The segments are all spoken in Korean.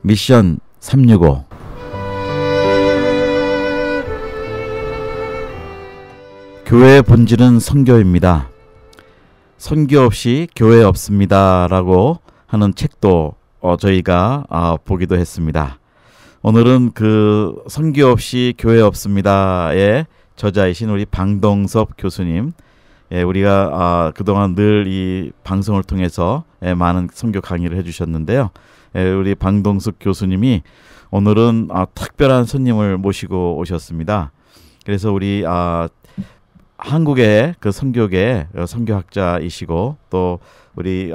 미션 365. 교회의 본질은 선교입니다. 선교 없이 교회 없습니다 라고 하는 책도 저희가 보기도 했습니다. 오늘은 그 선교 없이 교회 없습니다의 저자이신 우리 방동섭 교수님, 우리가 그동안 늘 이 방송을 통해서 많은 선교 강의를 해주셨는데요. 우리 방동섭 교수님이 오늘은 특별한 손님을 모시고 오셨습니다. 그래서 우리 한국의 그 선교계 선교학자이시고 또 우리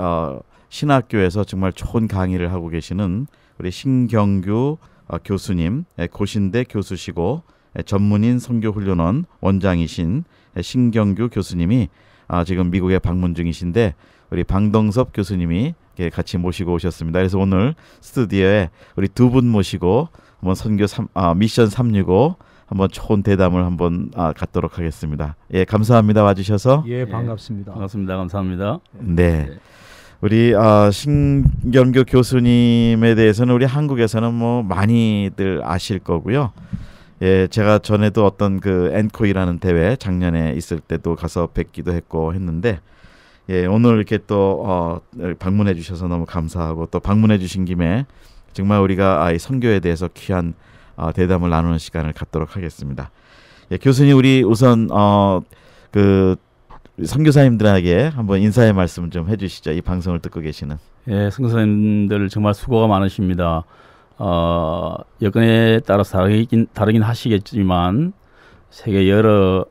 신학교에서 정말 좋은 강의를 하고 계시는 우리 신경규 교수님, 고신대 교수시고 전문인 선교훈련원 원장이신 신경규 교수님이 지금 미국에 방문 중이신데 우리 방동섭 교수님이 같이 모시고 오셨습니다. 그래서 오늘 스튜디오에 우리 두 분 모시고 한번 선교 미션 365 한번 좋은 대담을 한번 갖도록 하겠습니다. 예, 감사합니다. 와주셔서. 예, 반갑습니다. 반갑습니다. 감사합니다. 네. 우리 신경규 교수님에 대해서는 우리 한국에서는 뭐 많이들 아실 거고요. 예, 제가 전에도 어떤 그 엔코이라는 대회 작년에 있을 때도 가서 뵙기도 했고 했는데, 예, 오늘 이렇게 또 방문해 주셔서 너무 감사하고 또 방문해 주신 김에 정말 우리가 이 선교에 대해서 귀한 대담을 나누는 시간을 갖도록 하겠습니다. 예, 교수님, 우리 우선 그 선교사님들에게 한번 인사의 말씀 좀 해주시죠. 이 방송을 듣고 계시는. 예, 선교사님들 정말 수고가 많으십니다. 여건에 따라서 다르긴 하시겠지만 세계 여러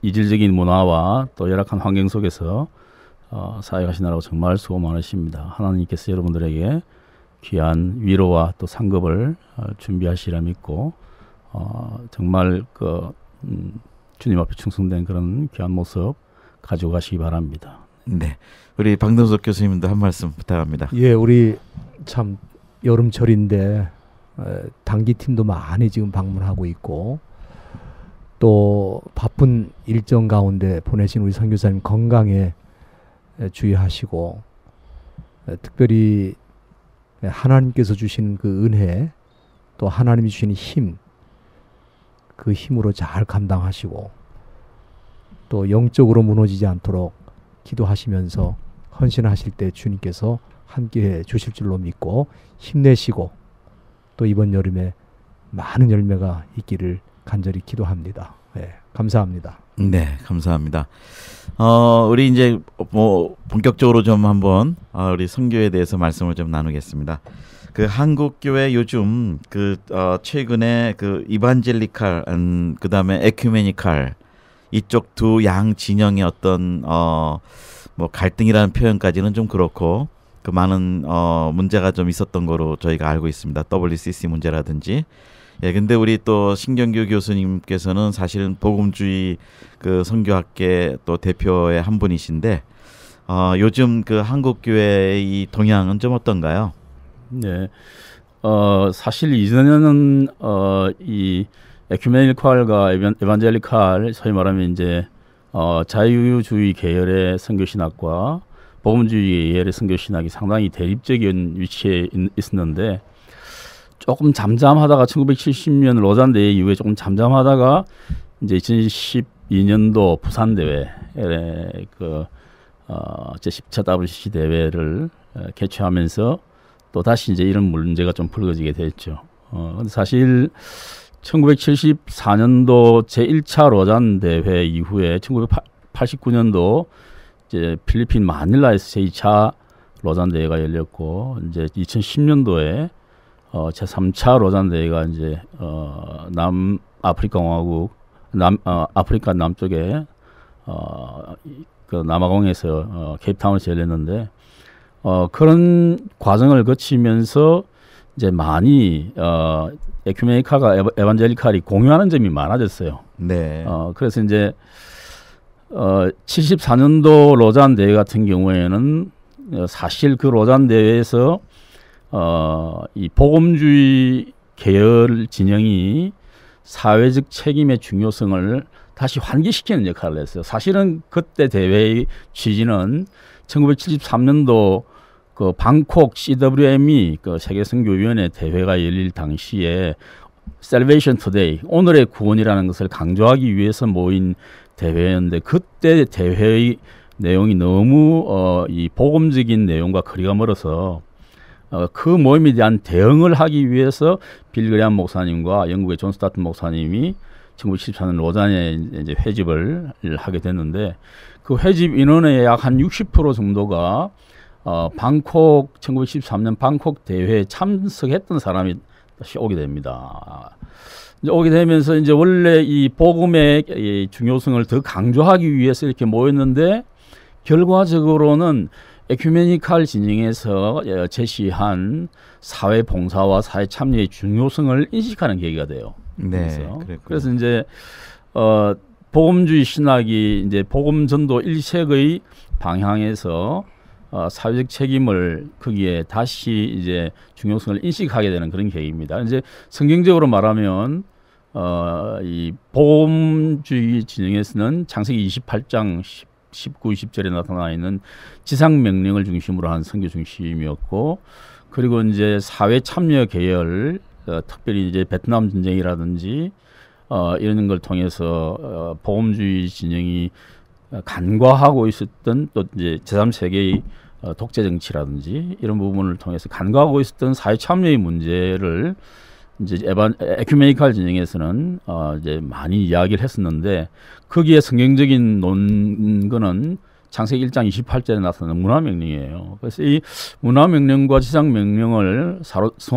이질적인 문화와 또 열악한 환경 속에서 사역하시느라고 정말 수고 많으십니다. 하나님께서 여러분들에게 귀한 위로와 또 상급을 준비하시리라 믿고 정말 주님 앞에 충성된 그런 귀한 모습 가지고 가시기 바랍니다. 네, 우리 방동섭 교수님도 한 말씀 부탁합니다. 예, 우리 참 여름철인데 단기팀도 많이 지금 방문하고 있고 또 바쁜 일정 가운데 보내신 우리 선교사님 건강에 주의하시고 특별히 하나님께서 주신 그 은혜 또 하나님이 주신 힘, 그 힘으로 잘 감당하시고 또 영적으로 무너지지 않도록 기도하시면서 헌신하실 때 주님께서 함께해 주실 줄로 믿고 힘내시고 또 이번 여름에 많은 열매가 있기를 간절히 기도합니다. 네, 감사합니다. 네, 감사합니다. 우리 이제 뭐 본격적으로 좀 한번 우리 선교에 대해서 말씀을 좀 나누겠습니다. 그 한국 교회 요즘 그 최근에 그 이반젤리칼 그다음에 에큐메니칼 이쪽 두 양 진영의 어떤 뭐 갈등이라는 표현까지는 좀 그렇고 그 많은 문제가 좀 있었던 거로 저희가 알고 있습니다. WCC 문제라든지. 예, 근데 우리 또 신경규 교수님께서는 사실은 복음주의 그 선교학계 또 대표의 한 분이신데 요즘 그 한국 교회의 이 동향은 좀 어떤가요? 네, 사실 이전에는 이 에큐메니칼과 에반젤리칼, 소위 말하면 이제 자유주의 계열의 선교신학과 복음주의 계열의 선교신학이 상당히 대립적인 위치에 있었는데 조금 잠잠하다가 1970년 로잔 대회 이후에 조금 잠잠하다가 이제 2012년도 부산 대회 제10차 WCC 대회를 개최하면서 또 다시 이제 이런 문제가 좀 불거지게 됐죠. 근데 사실 1974년도 제1차 로잔 대회 이후에 1989년도 이제 필리핀 마닐라에서 제2차 로잔 대회가 열렸고 이제 2010년도에 제3차 로잔 대회가 이제 남아프리카 공화국 아프리카 남쪽에 그 남아공에서 케이프타운에서 열렸는데 그런 과정을 거치면서 이제 많이 에큐메니카가 에반젤리칼이 공유하는 점이 많아졌어요. 네. 그래서 이제 74년도 로잔 대회 같은 경우에는 사실 그 로잔 대회에서 이 복음주의 계열 진영이 사회적 책임의 중요성을 다시 환기시키는 역할을 했어요. 사실은 그때 대회의 취지는 1973년도 그 방콕 CWME 그 세계 선교위원회 대회가 열릴 당시에 Salvation Today 오늘의 구원이라는 것을 강조하기 위해서 모인 대회였는데 그때 대회의 내용이 너무 이 복음적인 내용과 거리가 멀어서 그 모임에 대한 대응을 하기 위해서 빌 그레이엄 목사님과 영국의 존 스타튼 목사님이 1974년 로잔에 이제 회집을 하게 됐는데 그 회집 인원의 약 한 60% 정도가 방콕 1913년 방콕 대회에 참석했던 사람이 다시 오게 됩니다. 이제 오게 되면서 이제 원래 이 복음의 이 중요성을 더 강조하기 위해서 이렇게 모였는데 결과적으로는 에큐메니칼 진영에서 제시한 사회 봉사와 사회 참여의 중요성을 인식하는 계기가 돼요. 네. 그래서 이제 복음주의 신학이 이제 복음 전도 일색의 방향에서 사회적 책임을 거기에 다시 이제 중요성을 인식하게 되는 그런 계기입니다. 이제 성경적으로 말하면 이 복음주의 진영에서는 창세기 28장 19, 20절에 나타나 있는 지상 명령을 중심으로 한 선교 중심이었고, 그리고 이제 사회 참여 계열, 특별히 이제 베트남 전쟁이라든지 이런 걸 통해서 복음주의 진영이 간과하고 있었던 또 이제 제3세계의 독재 정치라든지 이런 부분을 통해서 간과하고 있었던 사회 참여의 문제를 이제 에큐메니칼 진영에서는 이제 많이 이야기를 했었는데 거기에 성경적인 논거는 창세기 1장 28절에 나타나는 문화명령이에요. 그래서 이 문화명령과 지상명령을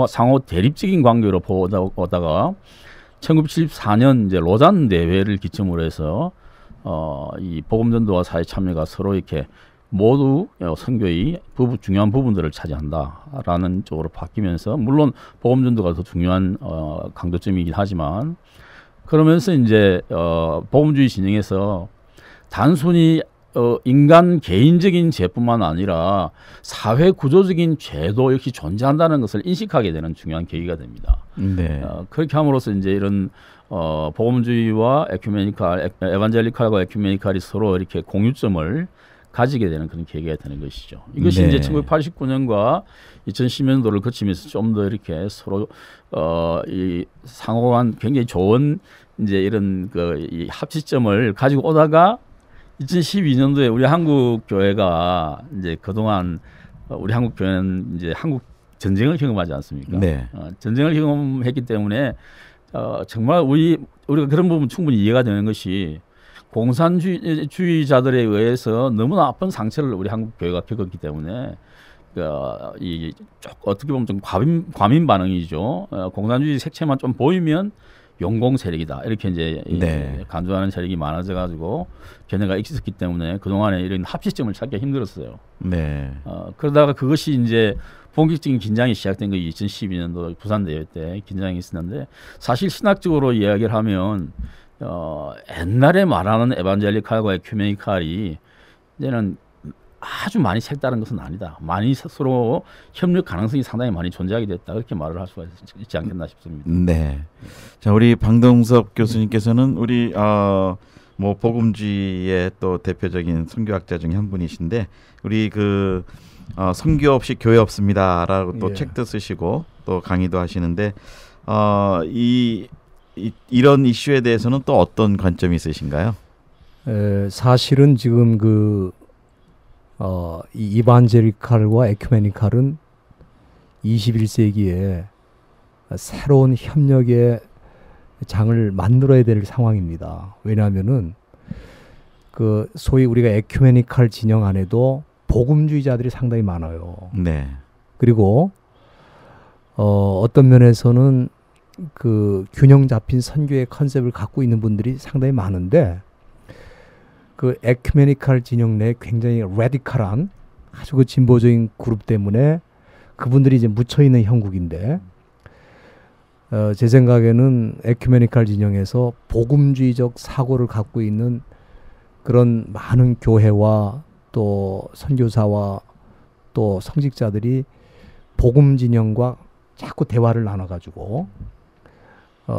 상호 대립적인 관계로 보다가 1974년 이제 로잔 대회를 기점으로 해서 이 복음전도와 사회 참여가 서로 이렇게 모두 선교의 중요한 부분들을 차지한다라는 쪽으로 바뀌면서 물론 복음전도가 더 중요한 강조점이긴 하지만 그러면서 이제 복음주의 진영에서 단순히 인간 개인적인 죄뿐만 아니라 사회 구조적인 죄도 역시 존재한다는 것을 인식하게 되는 중요한 계기가 됩니다. 네. 그렇게 함으로써 이제 이런 복음주의와 에반젤리칼과 에큐메니칼이 서로 이렇게 공유점을 가지게 되는 그런 계기가 되는 것이죠. 이것이 네. 이제 1989년과 2010년도를 거치면서 좀 더 이렇게 서로 이 상호간 굉장히 좋은 이제 이런 이 합치점을 가지고 오다가 2012년도에 우리 한국 교회가 이제 그동안 우리 한국 교회는 이제 한국 전쟁을 경험하지 않습니까? 네. 전쟁을 경험했기 때문에 정말 우리가 그런 부분 충분히 이해가 되는 것이 공산주의자들에 의해서 너무나 아픈 상처를 우리 한국 교회가 겪었기 때문에 어떻게 보면 좀 과민 반응이죠. 공산주의 색채만 좀 보이면 용공 세력이다 이렇게 이제 네. 간주하는 세력이 많아져 가지고 견해가 있었기 때문에 그 동안에 이런 합시점을 찾기가 힘들었어요. 네. 그러다가 그것이 이제 본격적인 긴장이 시작된 게 2012년도 부산 대회 때 긴장이 있었는데 사실 신학적으로 이야기를 하면 옛날에 말하는 에반젤리칼과 에큐메니칼이 이제는 아주 많이 색다른 것은 아니다. 많이 서로 협력 가능성이 상당히 많이 존재하게 됐다. 그렇게 말을 할 수가 있지 않겠나 싶습니다. 네. 자, 우리 방동섭 교수님께서는 우리 뭐 복음주의의 또 대표적인 선교학자 중에 한 분이신데 우리 선교 없이 교회 없습니다라고 또 예. 책도 쓰시고 또 강의도 하시는데 이런 이슈에 대해서는 또 어떤 관점이 있으신가요? 사실은 지금 이 이반제리칼과 에큐메니칼은 21세기에 새로운 협력의 장을 만들어야 될 상황입니다. 왜냐하면은 소위 우리가 에큐메니칼 진영 안에도 복음주의자들이 상당히 많아요. 네. 그리고 어떤 면에서는 균형 잡힌 선교의 컨셉을 갖고 있는 분들이 상당히 많은데 에큐메니칼 진영 내에 굉장히 레디컬한 아주 진보적인 그룹 때문에 그분들이 이제 묻혀 있는 형국인데 제 생각에는 에큐메니칼 진영에서 복음주의적 사고를 갖고 있는 그런 많은 교회와 또 선교사와 또 성직자들이 복음 진영과 자꾸 대화를 나눠가지고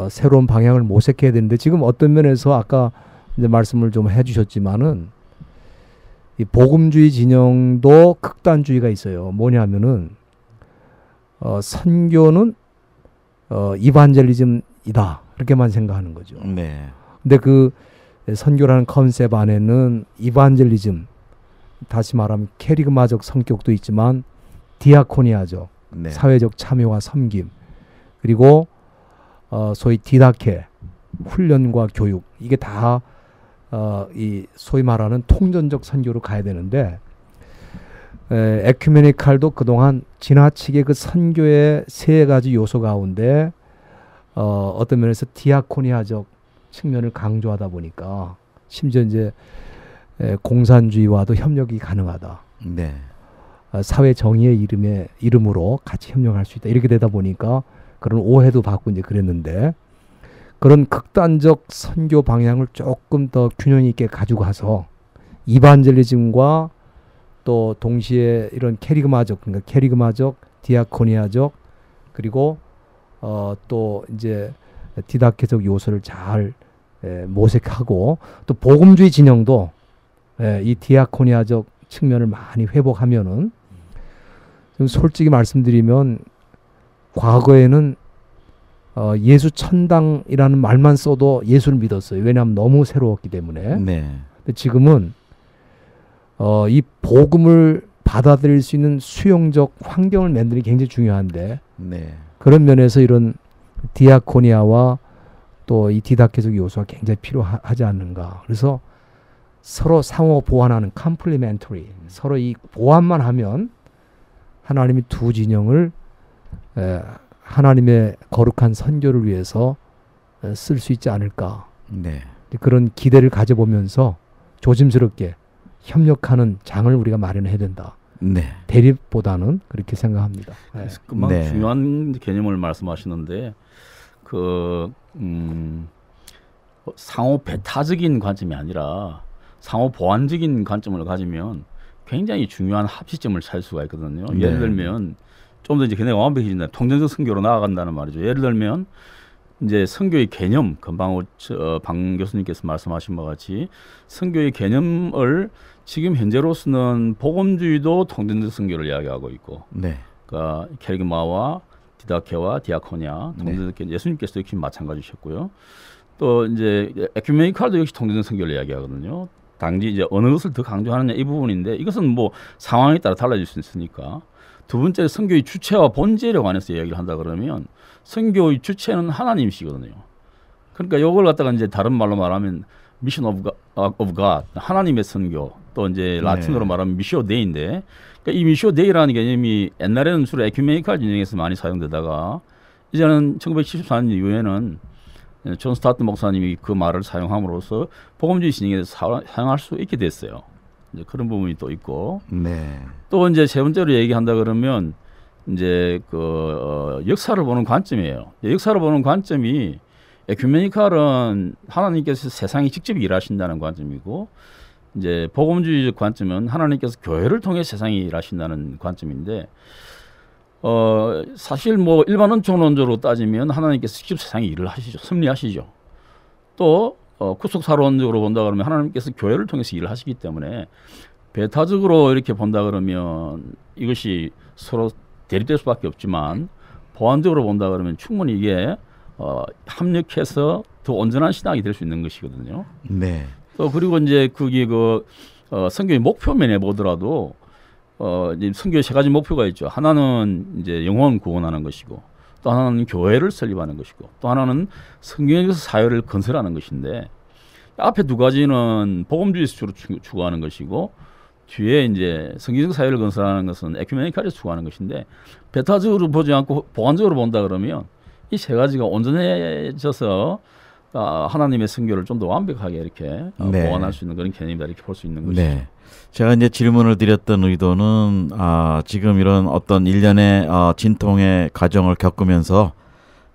새로운 방향을 모색해야 되는데 지금 어떤 면에서 아까 이제 말씀을 좀 해주셨지만은 이 복음주의 진영도 극단주의가 있어요. 뭐냐면은 선교는 이반젤리즘이다 이렇게만 생각하는 거죠. 네. 근데 그 선교라는 컨셉 안에는 이반젤리즘, 다시 말하면 캐리그마적 성격도 있지만 디아코니아적 네. 사회적 참여와 섬김, 그리고 소위 디다케 훈련과 교육, 이게 다 이 소위 말하는 통전적 선교로 가야 되는데 에큐메니칼도 그동안 지나치게 그 선교의 세 가지 요소 가운데 어떤 면에서 디아코니아적 측면을 강조하다 보니까 심지어 이제 공산주의와도 협력이 가능하다. 네. 사회 정의의 이름으로 같이 협력할 수 있다. 이렇게 되다 보니까 그런 오해도 받고 이제 그랬는데, 그런 극단적 선교 방향을 조금 더 균형 있게 가지고 가서 이반젤리즘과 또 동시에 이런 캐리그마적, 그러니까 캐리그마적, 디아코니아적, 그리고 또 이제 디다케적 요소를 잘 모색하고, 또 복음주의 진영도 이 디아코니아적 측면을 많이 회복하면은, 좀 솔직히 말씀드리면 과거에는 예수 천당이라는 말만 써도 예수를 믿었어요. 왜냐하면 너무 새로웠기 때문에. 네. 근데 지금은 이 복음을 받아들일 수 있는 수용적 환경을 만드는 게 굉장히 중요한데, 네. 그런 면에서 이런 디아코니아와 또 이 디다케적 요소가 굉장히 필요하지 않는가. 그래서 서로 상호 보완하는 컴플리멘터리, 서로 이 보완만 하면 하나님이 두 진영을 하나님의 거룩한 선교를 위해서 쓸 수 있지 않을까. 네. 그런 기대를 가져보면서 조심스럽게 협력하는 장을 우리가 마련해야 된다. 네. 대립보다는 그렇게 생각합니다. 네. 금방 네. 중요한 개념을 말씀하시는데, 상호 배타적인 관점이 아니라 상호 보완적인 관점을 가지면 굉장히 중요한 합시점을 찾을 수가 있거든요. 네. 예를 들면 좀 더 이제 견해가 완벽해진다. 통전적 선교로 나아간다는 말이죠. 예를 들면 이제 선교의 개념, 금방 방 교수님께서 말씀하신 바와 같이 선교의 개념을 지금 현재로서는 복음주의도 통전적 선교를 이야기하고 있고, 네. 그러니까 캐리그마와 디다케와 디아코니아, 통전적 예수님께서도 역시 마찬가지셨고요. 또 이제 에큐메니칼도 역시 통전적 선교를 이야기하거든요. 단지 이제 어느 것을 더 강조하느냐 이 부분인데, 이것은 뭐 상황에 따라 달라질 수 있으니까. 두 번째, 선교의 주체와 본질에 관해서 이야기를 한다 그러면 선교의 주체는 하나님이시거든요. 그러니까 이걸 갖다가 이제 다른 말로 말하면 미션 오브 갓, 하나님의 선교, 또 이제 라틴어로 말하면 미시오 데이인데, 그러니까 이 미시오 데이라는 개념이 옛날에는 주로 에큐메니칼 진영에서 많이 사용되다가 이제는 1974년 이후에는 존 스타트 목사님이 그 말을 사용함으로써 복음주의 진영에서 사용할 수 있게 됐어요. 이제 그런 부분이 또 있고, 네. 또 이제 세 번째로 얘기한다 그러면 이제 역사를 보는 관점이에요. 역사를 보는 관점이 에큐메니칼은 하나님께서 세상에 직접 일하신다는 관점이고, 이제 복음주의적 관점은 하나님께서 교회를 통해 세상에 일하신다는 관점인데, 사실 뭐 일반 원초론적으로 따지면 하나님께서 직접 세상에 일을 하시죠. 섭리하시죠. 또 구속사론적으로 본다 그러면 하나님께서 교회를 통해서 일을 하시기 때문에, 배타적으로 이렇게 본다 그러면 이것이 서로 대립될 수밖에 없지만, 보완적으로 본다 그러면 충분히 이게 합력해서 더 온전한 신앙이 될 수 있는 것이거든요. 네. 또 그리고 이제 그게 선교의 목표면에 보더라도 이제 선교의 세 가지 목표가 있죠. 하나는 이제 영혼 구원하는 것이고, 또 하나는 교회를 설립하는 것이고, 또 하나는 성경에서 사회를 건설하는 것인데, 앞에 두 가지는 복음주의에서 주로 추구하는 것이고, 뒤에 이제 성경적 사회를 건설하는 것은 에큐메니칼에서 추구하는 것인데, 배타적으로 보지 않고 보완적으로 본다 그러면 이 세 가지가 온전해져서 하나님의 선교를 좀 더 완벽하게 이렇게 보완할 수 있는 그런 개념이다, 이렇게 볼 수 있는 것이죠. 네. 제가 이제 질문을 드렸던 의도는 지금 이런 어떤 일련의 진통의 과정을 겪으면서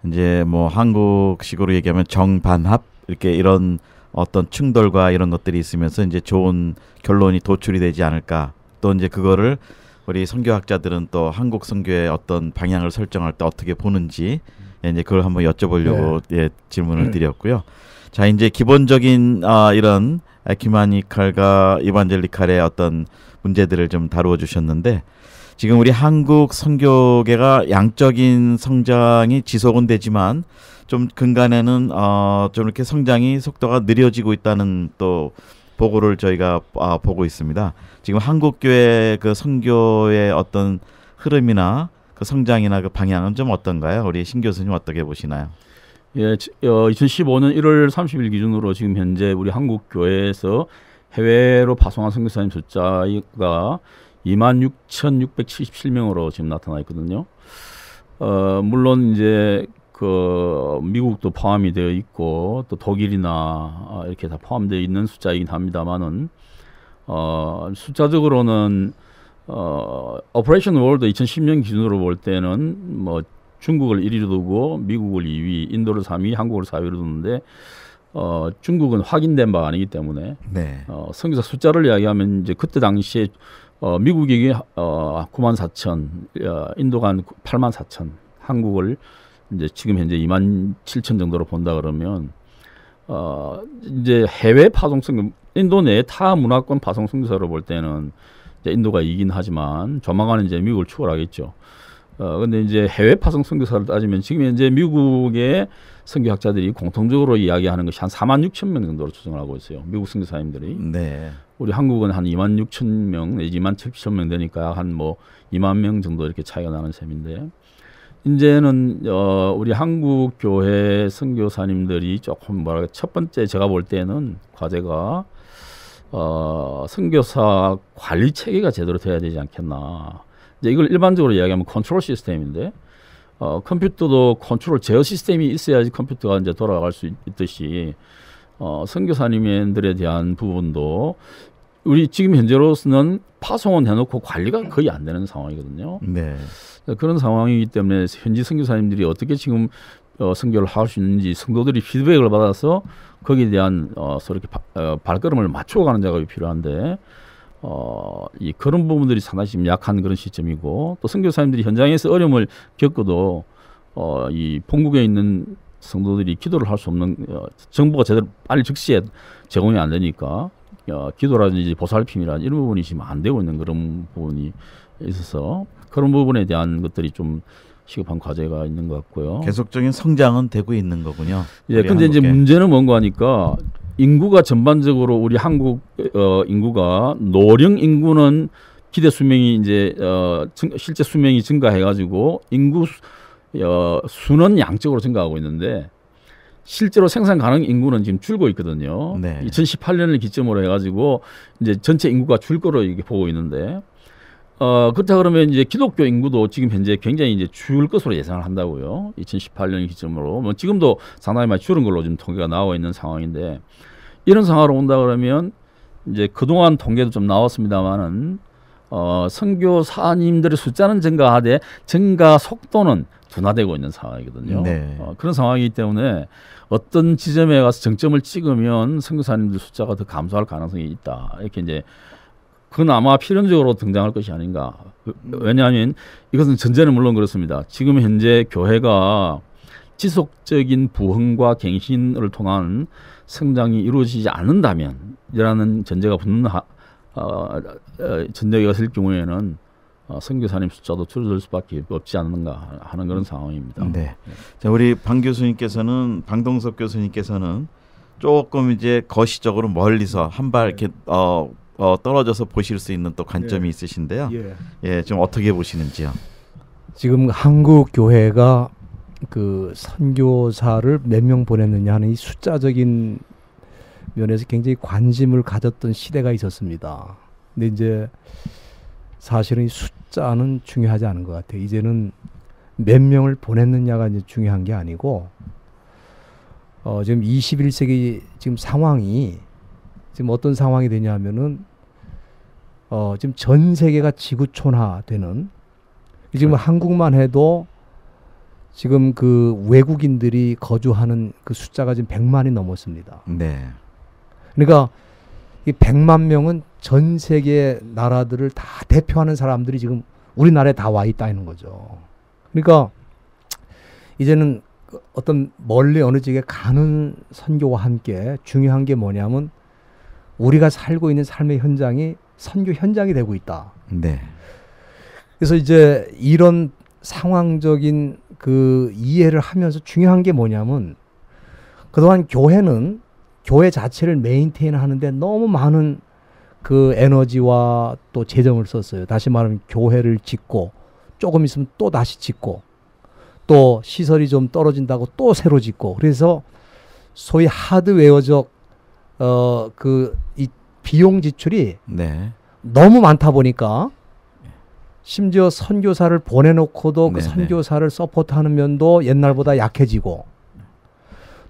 이제 뭐 한국식으로 얘기하면 정반합, 이렇게 이런 어떤 충돌과 이런 것들이 있으면서 이제 좋은 결론이 도출이 되지 않을까. 또 이제 그거를 우리 선교학자들은 또 한국 선교의 어떤 방향을 설정할 때 어떻게 보는지 이제 그걸 한번 여쭤보려고 질문을 드렸고요. 자, 이제 기본적인 이런 에큐메니칼과 이반젤리칼의 어떤 문제들을 좀 다루어 주셨는데 지금 우리 한국 선교계가 양적인 성장이 지속은 되지만 좀 근간에는 좀 이렇게 성장이 속도가 느려지고 있다는 또 보고를 저희가 보고 있습니다. 지금 한국 교회 그 선교의 어떤 흐름이나 그 성장이나 그 방향은 좀 어떤가요? 우리 신 교수님 어떻게 보시나요? 예, 2015년 1월 30일 기준으로 지금 현재 우리 한국 교회에서 해외로 파송한 선교사님 숫자가 26,677명으로 지금 나타나 있거든요. 물론 이제 그 미국도 포함이 되어 있고 또 독일이나 이렇게 다 포함되어 있는 숫자이긴 합니다만은 숫자적으로는 오퍼레이션 월드 2010년 기준으로 볼 때는 뭐 중국을 1위로 두고 미국을 2위, 인도를 3위, 한국을 4위로 두는데 중국은 확인된 바가 아니기 때문에 네. 선교사 숫자를 이야기하면 이제 그때 당시에 미국이 94,000, 인도가 84,000, 한국을 이제 지금 현재 27,000 정도로 본다 그러면 이제 해외 파송 선교 인도 내 타 문화권 파송 선교사로 볼 때는 이제 인도가 이긴 하지만 조만간 이제 미국을 추월하겠죠. 근데 이제 해외 파송 선교사를 따지면 지금 현재 미국의 선교학자들이 공통적으로 이야기하는 것이 한 46,000명 정도로 추정을 하고 있어요. 미국 선교사님들이. 네. 우리 한국은 한 26,000명 내지 27,000명 되니까 한 뭐 2만 명 정도 이렇게 차이가 나는 셈인데 이제는 우리 한국 교회 선교사님들이 조금 뭐랄까 첫 번째 제가 볼 때는 과제가 선교사 관리 체계가 제대로 돼야 되지 않겠나. 이제 이걸 일반적으로 이야기하면 컨트롤 시스템인데 컴퓨터도 컨트롤 제어 시스템이 있어야지 컴퓨터가 이제 돌아갈 수 있듯이 선교사님들에 대한 부분도 우리 지금 현재로서는 파송은 해놓고 관리가 거의 안 되는 상황이거든요. 네. 그런 상황이기 때문에 현지 선교사님들이 어떻게 지금 선교를 할 수 있는지 성도들이 피드백을 받아서 거기에 대한 서로 이렇게 발걸음을 맞춰가는 작업이 필요한데 그런 부분들이 상당히 지금 약한 그런 시점이고 또 선교사님들이 현장에서 어려움을 겪어도 이 본국에 있는 성도들이 기도를 할 수 없는 정보가 제대로 빨리 즉시에 제공이 안 되니까 기도라든지 보살핌이라든지 이런 부분이 지금 안 되고 있는 그런 부분이 있어서 그런 부분에 대한 것들이 좀 시급한 과제가 있는 것 같고요. 계속적인 성장은 되고 있는 거군요. 예, 근데 이제 문제는 뭔가 하니까 인구가 전반적으로 우리 한국 인구가 노령 인구는 기대 수명이 이제 실제 수명이 증가해가지고 인구 수는 양적으로 증가하고 있는데 실제로 생산 가능 인구는 지금 줄고 있거든요. 네. 2018년을 기점으로 해가지고 이제 전체 인구가 줄 거로 이렇게 보고 있는데 그렇다 그러면 이제 기독교 인구도 지금 현재 굉장히 이제 줄 것으로 예상을 한다고요. 2018년 기점으로 뭐 지금도 상당히 많이 줄은 걸로 지금 통계가 나와 있는 상황인데 이런 상황으로 온다 그러면 이제 그동안 통계도 좀 나왔습니다만은 선교사님들의 숫자는 증가하되 증가 속도는 둔화되고 있는 상황이거든요. 네. 그런 상황이기 때문에 어떤 지점에 가서 정점을 찍으면 선교사님들 숫자가 더 감소할 가능성이 있다. 이렇게 이제 그건 아마 필연적으로 등장할 것이 아닌가. 왜냐하면 이것은 전제는 물론 그렇습니다. 지금 현재 교회가 지속적인 부흥과 갱신을 통한 성장이 이루어지지 않는다면 이라는 전제가 붙는 전제가 있을 경우에는 선교사님 숫자도 줄어들 수밖에 없지 않는가 하는 그런 상황입니다. 네. 자, 우리 방 교수님께서는 방동석 교수님께서는 조금 이제 거시적으로 멀리서 한 발 이렇게 떨어져서 보실 수 있는 또 관점이 있으신데요. 예, 좀 어떻게 보시는지요? 지금 한국 교회가 그 선교사를 몇 명 보냈느냐 하는 이 숫자적인 면에서 굉장히 관심을 가졌던 시대가 있었습니다. 근데 이제 사실은 이 숫자는 중요하지 않은 것 같아요. 이제는 몇 명을 보냈느냐가 이제 중요한 게 아니고 지금 21세기 지금 상황이 지금 어떤 상황이 되냐면은 지금 전 세계가 지구촌화되는 지금 한국만 해도 지금 그 외국인들이 거주하는 그 숫자가 지금 100만이 넘었습니다. 네. 그러니까 이 100만 명은 전 세계 나라들을 다 대표하는 사람들이 지금 우리나라에 다 와 있다는 거죠. 그러니까 이제는 어떤 멀리 어느 지역에 가는 선교와 함께 중요한 게 뭐냐면 우리가 살고 있는 삶의 현장이 선교 현장이 되고 있다. 네. 그래서 이제 이런 상황적인 그 이해를 하면서 중요한 게 뭐냐면 그동안 교회는 교회 자체를 메인테인 하는데 너무 많은 그 에너지와 또 재정을 썼어요. 다시 말하면 교회를 짓고 조금 있으면 또 다시 짓고 또 시설이 좀 떨어진다고 또 새로 짓고 그래서 소위 하드웨어적 그 이 비용 지출이 네. 너무 많다 보니까 심지어 선교사를 보내놓고도 그 네네. 선교사를 서포트하는 면도 옛날보다 약해지고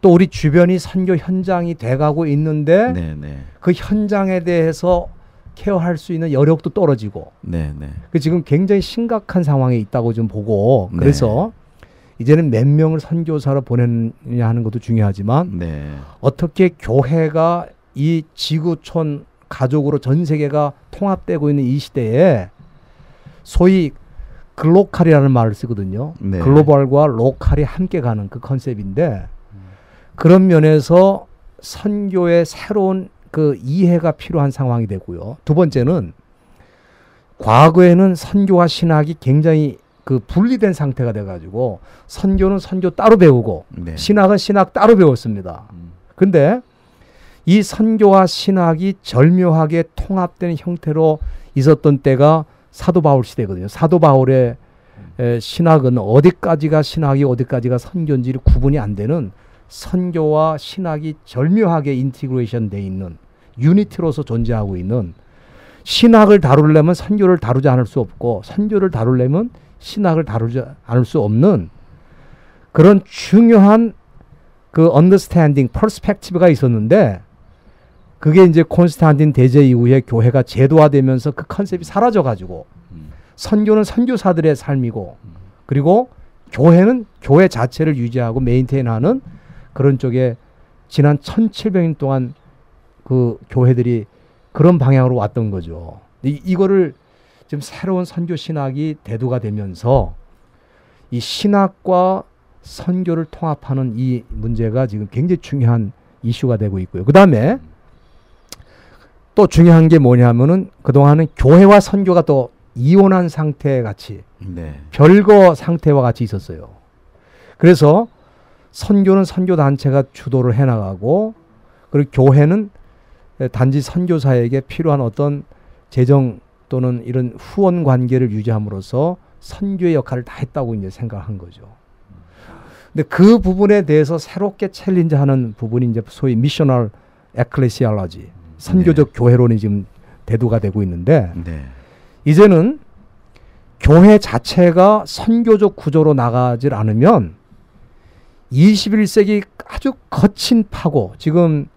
또 우리 주변이 선교 현장이 돼가고 있는데 네네. 그 현장에 대해서 케어할 수 있는 여력도 떨어지고 네네. 그 지금 굉장히 심각한 상황에 있다고 좀 보고 네. 그래서 이제는 몇 명을 선교사로 보내느냐 하는 것도 중요하지만 네. 어떻게 교회가 이 지구촌 가족으로 전 세계가 통합되고 있는 이 시대에 소위 글로컬이라는 말을 쓰거든요. 네. 글로벌과 로컬이 함께 가는 그 컨셉인데 그런 면에서 선교의 새로운 그 이해가 필요한 상황이 되고요. 두 번째는 과거에는 선교와 신학이 굉장히 그 분리된 상태가 돼가지고 선교는 선교 따로 배우고 네. 신학은 신학 따로 배웠습니다. 근데 이 선교와 신학이 절묘하게 통합된 형태로 있었던 때가 사도 바울 시대거든요. 사도 바울의 신학은 어디까지가 신학이 어디까지가 선교인지 구분이 안 되는 선교와 신학이 절묘하게 인티그레이션 돼 있는 유니티로서 존재하고 있는 신학을 다루려면 선교를 다루지 않을 수 없고 선교를 다루려면 신학을 다루지 않을 수 없는 그런 중요한 그 언더스탠딩, 퍼스펙티브가 있었는데 그게 이제 콘스탄틴 대제 이후에 교회가 제도화되면서 그 컨셉이 사라져가지고 선교는 선교사들의 삶이고 그리고 교회는 교회 자체를 유지하고 메인테인하는 그런 쪽에 지난 1700년 동안 그 교회들이 그런 방향으로 왔던 거죠. 이거를 지금 새로운 선교 신학이 대두가 되면서 이 신학과 선교를 통합하는 이 문제가 지금 굉장히 중요한 이슈가 되고 있고요. 그 다음에 또 중요한 게 뭐냐면은 그동안은 교회와 선교가 또 이혼한 상태 같이 네. 별거 상태와 같이 있었어요. 그래서 선교는 선교 단체가 주도를 해나가고 그리고 교회는 단지 선교사에게 필요한 어떤 재정 또는 이런 후원 관계를 유지함으로써 선교의 역할을 다 했다고 이제 생각한 거죠. 근데 그 부분에 대해서 새롭게 챌린지하는 부분이 이제 소위 미셔널 에클레시알러지 선교적 교회론이 지금 대두가 되고 있는데 네. 이제는 교회 자체가 선교적 구조로 나가질 않으면 21세기 아주 거친 파고 지금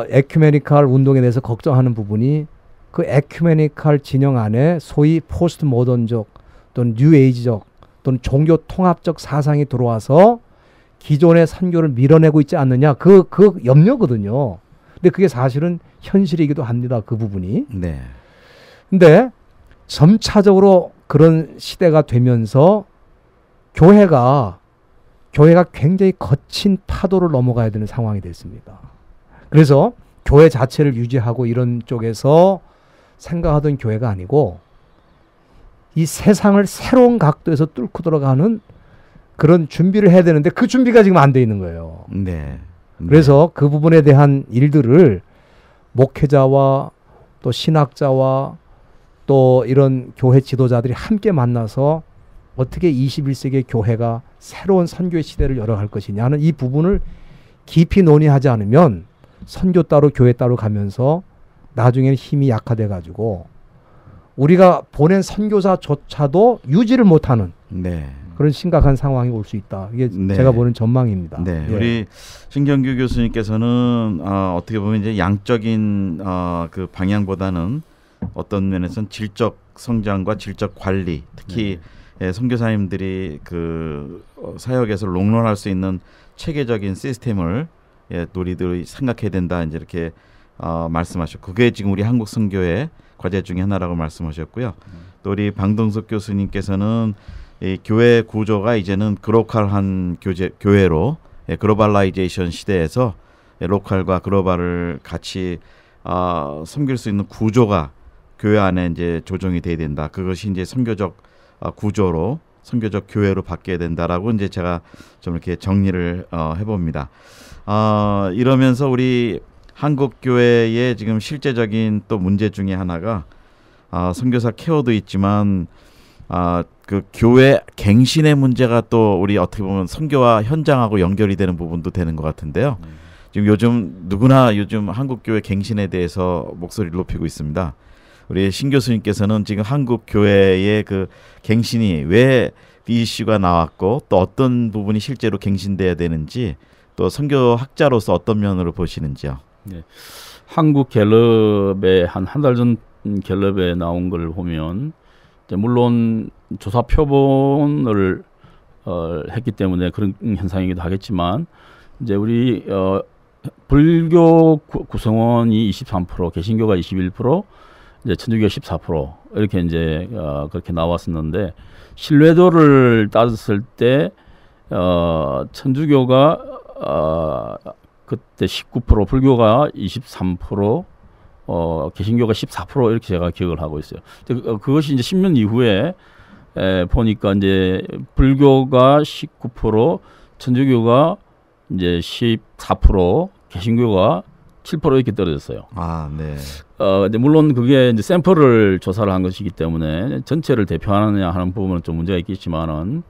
에큐메니칼 운동에 대해서 걱정하는 부분이 그 에큐메니칼 진영 안에 소위 포스트 모던적 또는 뉴에이지적 또는 종교 통합적 사상이 들어와서 기존의 선교를 밀어내고 있지 않느냐 그 염려거든요. 근데 그게 사실은 현실이기도 합니다. 그 부분이. 네. 근데 점차적으로 그런 시대가 되면서 교회가 굉장히 거친 파도를 넘어가야 되는 상황이 됐습니다. 그래서 교회 자체를 유지하고 이런 쪽에서 생각하던 교회가 아니고 이 세상을 새로운 각도에서 뚫고 들어가는 그런 준비를 해야 되는데 그 준비가 지금 안 돼 있는 거예요. 네. 그래서 그 부분에 대한 일들을 목회자와 또 신학자와 또 이런 교회 지도자들이 함께 만나서 어떻게 21세기의 교회가 새로운 선교의 시대를 열어갈 것이냐 하는 이 부분을 깊이 논의하지 않으면 선교 따로 교회 따로 가면서 나중에는 힘이 약화돼 가지고 우리가 보낸 선교사조차도 유지를 못하는 네. 그런 심각한 상황이 올 수 있다. 이게 네. 제가 보는 전망입니다. 네, 예. 우리 신경규 교수님께서는 어떻게 보면 이제 양적인 그 방향보다는 어떤 면에서는 질적 성장과 질적 관리, 특히 선교사님들이 그 사역에서 롱런할 수 있는 체계적인 시스템을 우리들이 생각해야 된다. 이제 이렇게 말씀하셨고, 그게 지금 우리 한국 선교의 과제 중에 하나라고 말씀하셨고요. 또 우리 방동석 교수님께서는 이 교회 구조가 이제는 글로컬한 교회로 글로벌라이제이션 시대에서 로컬과 글로벌을 같이 섬길 수 있는 구조가 교회 안에 이제 조정이 돼야 된다. 그것이 이제 선교적 구조로 선교적 교회로 바뀌어야 된다라고 이제 제가 좀 이렇게 정리를 해봅니다. 이러면서 우리 한국 교회의 지금 실제적인 또 문제 중에 하나가 선교사 케어도 있지만 그 교회 갱신의 문제가 또 우리 어떻게 보면 선교와 현장하고 연결이 되는 부분도 되는 것 같은데요. 지금 요즘 누구나 요즘 한국 교회 갱신에 대해서 목소리를 높이고 있습니다. 우리 신 교수님께서는 지금 한국 교회의 그 갱신이 왜 이 이슈가 나왔고 또 어떤 부분이 실제로 갱신돼야 되는지 또 선교학자로서 어떤 면으로 보시는지요? 네. 한국 갤럽에 한 달 전 갤럽에 나온 걸 보면 물론 조사 표본을 했기 때문에 그런 현상이기도 하겠지만 이제 우리 불교 구성원이 23%, 개신교가 21%, 이제 천주교가 14% 이렇게 이제 그렇게 나왔었는데 신뢰도를 따졌을 때 천주교가 그때 19%, 불교가 23%, 개신교가 14% 이렇게 제가 기억을 하고 있어요. 그것이 이제 10년 이후에 보니까 이제 불교가 19%, 천주교가 이제 14%, 개신교가 7% 이렇게 떨어졌어요. 네. 근데 물론 그게 이제 샘플을 조사를 한 것이기 때문에 전체를 대표하느냐 하는 부분은 좀 문제가 있겠지만은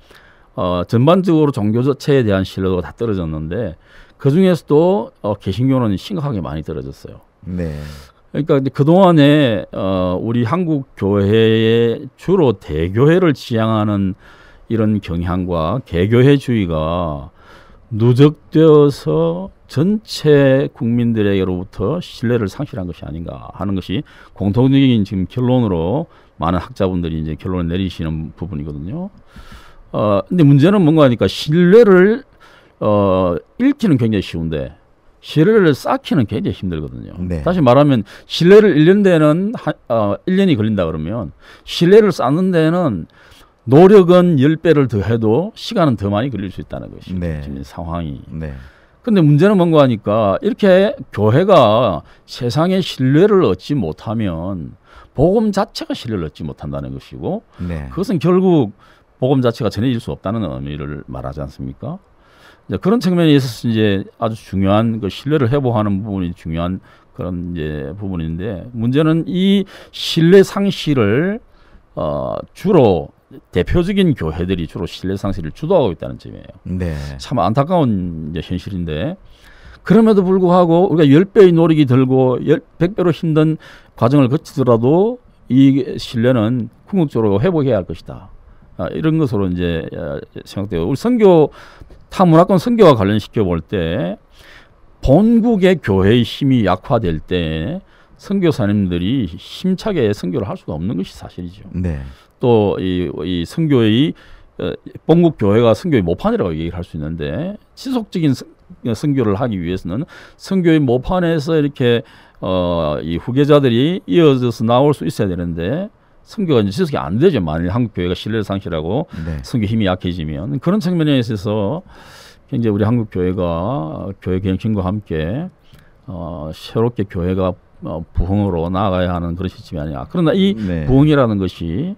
전반적으로 종교 자체에 대한 신뢰도가 다 떨어졌는데 그 중에서도 개신교는 심각하게 많이 떨어졌어요. 네. 그러니까 그 동안에 우리 한국 교회의 주로 대교회를 지향하는 이런 경향과 개교회주의가 누적되어서 전체 국민들에게로부터 신뢰를 상실한 것이 아닌가 하는 것이 공통적인 지금 결론으로 많은 학자분들이 이제 결론을 내리시는 부분이거든요. 근데 문제는 뭔가 하니까 신뢰를 잃기는 굉장히 쉬운데 신뢰를 쌓기는 굉장히 힘들거든요. 네. 다시 말하면 신뢰를 잃는 데는 1년이 걸린다 그러면 신뢰를 쌓는 데는 노력은 10배를 더해도 시간은 더 많이 걸릴 수 있다는 것이 네. 지금 상황이. 네. 근데 문제는 뭔가 하니까 이렇게 교회가 세상에 신뢰를 얻지 못하면 복음 자체가 신뢰를 얻지 못한다는 것이고 네. 그것은 결국 복음 자체가 전해질 수 없다는 의미를 말하지 않습니까? 이제 그런 측면에 있어서 이제 아주 중요한 그 신뢰를 회복하는 부분이 중요한 그런 이제 부분인데 문제는 이 신뢰 상실을 주로 대표적인 교회들이 주로 신뢰 상실을 주도하고 있다는 점이에요. 네. 참 안타까운 이제 현실인데 그럼에도 불구하고 우리가 10배의 노력이 들고 100배로 힘든 과정을 거치더라도 이 신뢰는 궁극적으로 회복해야 할 것이다. 이런 것으로 이제 생각돼요. 우리 선교 타문화권 선교와 관련시켜 볼 때 본국의 교회의 힘이 약화될 때 선교사님들이 힘차게 선교를 할 수가 없는 것이 사실이죠. 네. 또 이 선교의 본국 교회가 선교의 모판이라고 얘기를 할 수 있는데 지속적인 선교를 하기 위해서는 선교의 모판에서 이렇게 이 후계자들이 이어져서 나올 수 있어야 되는데 선교가 이제 지속이 안 되죠. 만일 한국 교회가 신뢰를 상실하고 네. 선교 힘이 약해지면 그런 측면에 있어서 굉장히 우리 한국 교회가 교회 갱신과 함께 새롭게 교회가 부흥으로 나아가야 하는 그런 시점이 아니야. 그러나 이 네. 부흥이라는 것이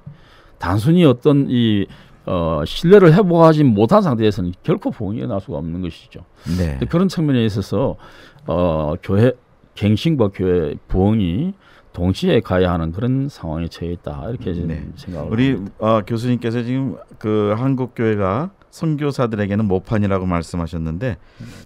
단순히 어떤 이 신뢰를 회복하지 못한 상태에서는 결코 부흥이 일어날 수가 없는 것이죠. 네. 그런 측면에 있어서 교회 갱신과 교회 부흥이 동시에 가야 하는 그런 상황에 처해 있다 이렇게 네. 생각을 우리 합니다. 교수님께서 지금 그 한국 교회가 선교사들에게는 모판이라고 말씀하셨는데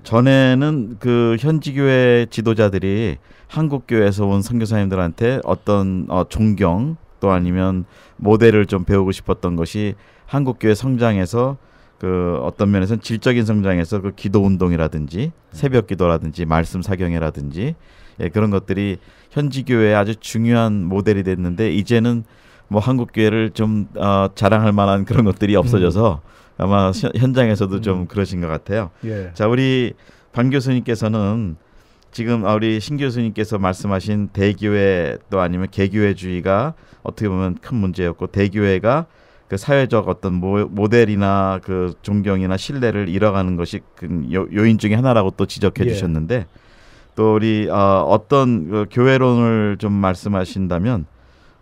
전에는 그 현지 교회 지도자들이 한국 교회에서 온 선교사님들한테 어떤 존경 또 아니면 모델을 좀 배우고 싶었던 것이 한국 교회 성장에서 그 어떤 면에서는 질적인 성장에서 그 기도 운동이라든지 새벽 기도라든지 말씀 사경회라든지 예, 그런 것들이 현지 교회에 아주 중요한 모델이 됐는데 이제는 뭐 한국 교회를 좀 자랑할 만한 그런 것들이 없어져서 아마 현장에서도 좀 그러신 것 같아요. 예. 자, 우리 반 교수님께서는 지금 우리 신 교수님께서 말씀하신 대교회 또 아니면 개교회주의가 어떻게 보면 큰 문제였고 대교회가 그 사회적 어떤 모델이나 그 존경이나 신뢰를 잃어가는 것이 그 요인 중에 하나라고 또 지적해 예. 주셨는데 또 우리 어떤 그 교회론을 좀 말씀하신다면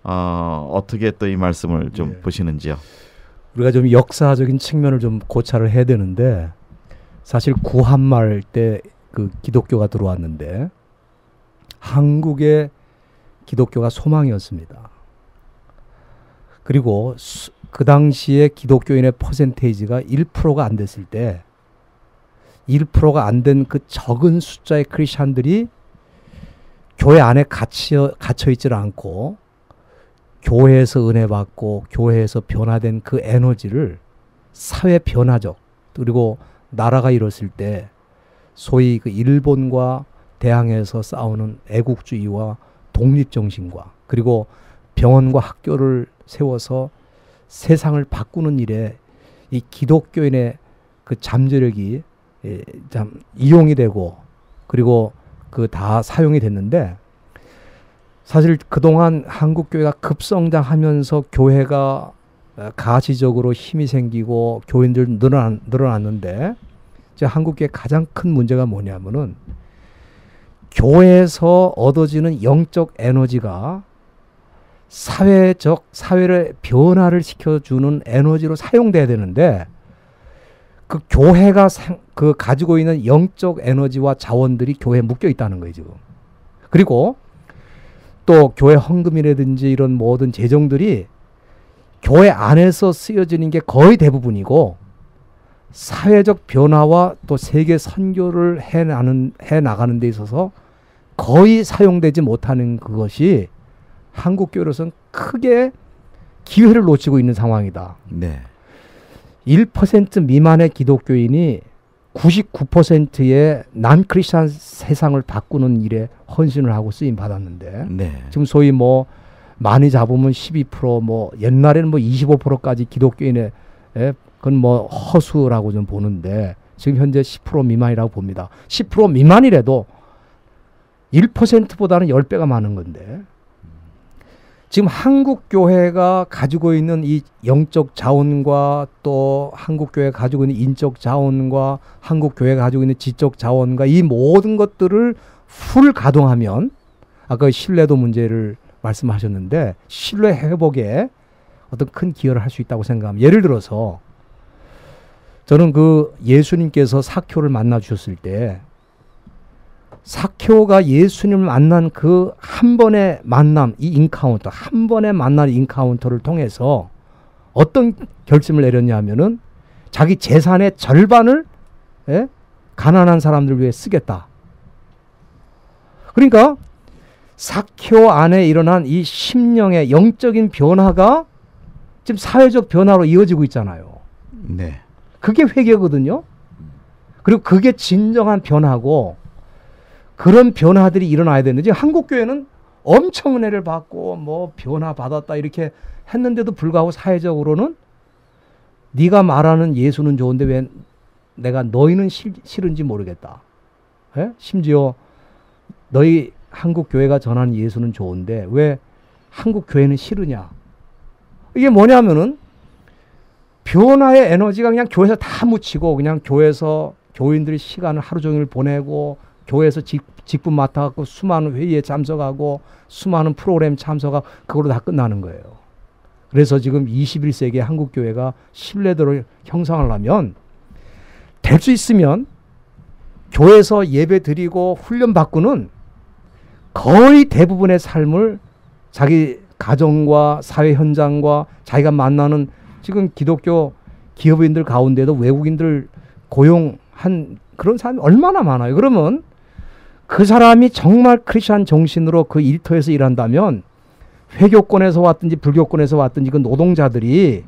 어떻게 또 이 말씀을 좀 보시는지요? 우리가 좀 역사적인 측면을 좀 고찰을 해야 되는데 사실 구한말 때 그 기독교가 들어왔는데 한국의 기독교가 소망이었습니다. 그리고 그 당시에 기독교인의 퍼센테이지가 1%가 안 됐을 때 1%가 안 된 그 적은 숫자의 크리스찬들이 교회 안에 갇혀 있질 않고 교회에서 은혜 받고 교회에서 변화된 그 에너지를 사회 변화적 그리고 나라가 이뤘을 때 소위 그 일본과 대항해서 싸우는 애국주의와 독립정신과 그리고 병원과 학교를 세워서 세상을 바꾸는 일에 이 기독교인의 그 잠재력이 참 이용이 되고 그리고 그 다 사용이 됐는데 사실 그동안 한국교회가 급성장하면서 교회가 가시적으로 힘이 생기고 교인들 늘어났는데 이제 한국교회 가장 큰 문제가 뭐냐면은 교회에서 얻어지는 영적 에너지가 사회를 변화를 시켜주는 에너지로 사용돼야 되는데 그 교회가 그 가지고 있는 영적 에너지와 자원들이 교회에 묶여 있다는 거예요 지금. 그리고 또 교회 헌금이라든지 이런 모든 재정들이 교회 안에서 쓰여지는 게 거의 대부분이고 사회적 변화와 또 세계 선교를 해 나가는 데 있어서 거의 사용되지 못하는 그것이 한국교회로서는 크게 기회를 놓치고 있는 상황이다. 네. 1% 미만의 기독교인이 99%의 난 크리스찬 세상을 바꾸는 일에 헌신을 하고 쓰임 받았는데 네. 지금 소위 뭐 많이 잡으면 12%뭐 옛날에는 뭐 25%까지 기독교인의 그건 뭐 허수라고 좀 보는데 지금 현재 10% 미만이라고 봅니다. 10% 미만이라도 1%보다는 10배가 많은 건데 지금 한국교회가 가지고 있는 이 영적 자원과 또 한국교회가 가지고 있는 인적 자원과 한국교회가 가지고 있는 지적 자원과 이 모든 것들을 풀 가동하면 아까 신뢰도 문제를 말씀하셨는데 신뢰 회복에 어떤 큰 기여를 할 수 있다고 생각합니다. 예를 들어서 저는 그 예수님께서 사케오를 만나 주셨을 때 사케오가 예수님을 만난 그 한 번의 만남, 이 인카운터, 한 번의 만난 인카운터를 통해서 어떤 결심을 내렸냐 하면은 자기 재산의 절반을 가난한 사람들 위해 쓰겠다. 그러니까 사케오 안에 일어난 이 심령의 영적인 변화가 지금 사회적 변화로 이어지고 있잖아요. 네. 그게 회개거든요. 그리고 그게 진정한 변화고 그런 변화들이 일어나야 되는데 한국교회는 엄청 은혜를 받고 뭐 변화 받았다 이렇게 했는데도 불구하고 사회적으로는 네가 말하는 예수는 좋은데 왜 내가 너희는 싫은지 모르겠다. 심지어 너희 한국교회가 전하는 예수는 좋은데 왜 한국교회는 싫으냐. 이게 뭐냐면은 변화의 에너지가 그냥 교회에서 다 묻히고 그냥 교회에서 교인들이 시간을 하루 종일 보내고 교회에서 직분 맡아갖고 수많은 회의에 참석하고 수많은 프로그램 참석하고 그걸로 다 끝나는 거예요. 그래서 지금 21세기의 한국교회가 신뢰도를 형성하려면 될 수 있으면 교회에서 예배 드리고 훈련 받고는 거의 대부분의 삶을 자기 가정과 사회 현장과 자기가 만나는 지금 기독교 기업인들 가운데도 외국인들 고용한 그런 사람이 얼마나 많아요. 그러면 그 사람이 정말 크리스찬 정신으로 그 일터에서 일한다면 회교권에서 왔든지 불교권에서 왔든지 그 노동자들이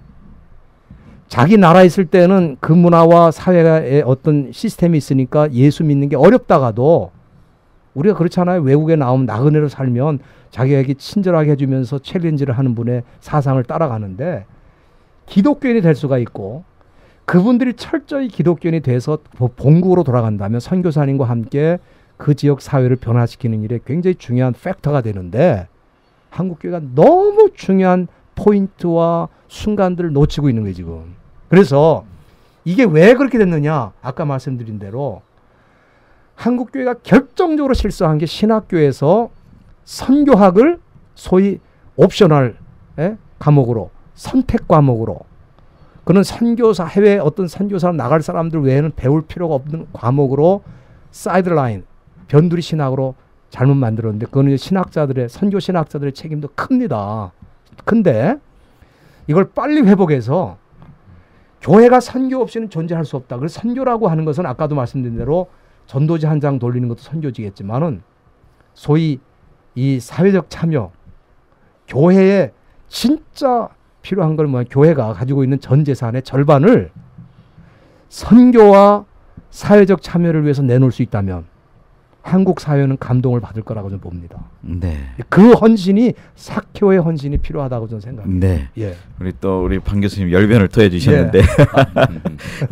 자기 나라에 있을 때는 그 문화와 사회의 어떤 시스템이 있으니까 예수 믿는 게 어렵다가도 우리가 그렇잖아요. 외국에 나오면 나그네로 살면 자기에게 친절하게 해주면서 챌린지를 하는 분의 사상을 따라가는데 기독교인이 될 수가 있고 그분들이 철저히 기독교인이 돼서 본국으로 돌아간다면 선교사님과 함께 그 지역 사회를 변화시키는 일에 굉장히 중요한 팩터가 되는데 한국교회가 너무 중요한 포인트와 순간들을 놓치고 있는 거예요 지금. 그래서 이게 왜 그렇게 됐느냐. 아까 말씀드린 대로 한국교회가 결정적으로 실수한 게 신학교에서 선교학을 소위 옵셔널 과목으로 선택 과목으로 그는 선교사 해외 어떤 선교사로 나갈 사람들 외에는 배울 필요가 없는 과목으로 사이드라인 변두리 신학으로 잘못 만들었는데 그거는 신학자들의 선교 신학자들의 책임도 큽니다. 근데 이걸 빨리 회복해서 교회가 선교 없이는 존재할 수 없다. 그래서 선교라고 하는 것은 아까도 말씀드린 대로 전도지 한 장 돌리는 것도 선교지겠지만은 소위 이 사회적 참여 교회에 진짜 필요한 걸 뭐냐 교회가 가지고 있는 전 재산의 절반을 선교와 사회적 참여를 위해서 내놓을 수 있다면 한국 사회는 감동을 받을 거라고 저는 봅니다. 네. 그 헌신이 사교의 헌신이 필요하다고 저는 생각합니다. 네. 예. 우리 방 교수님 열변을 토해 주셨는데,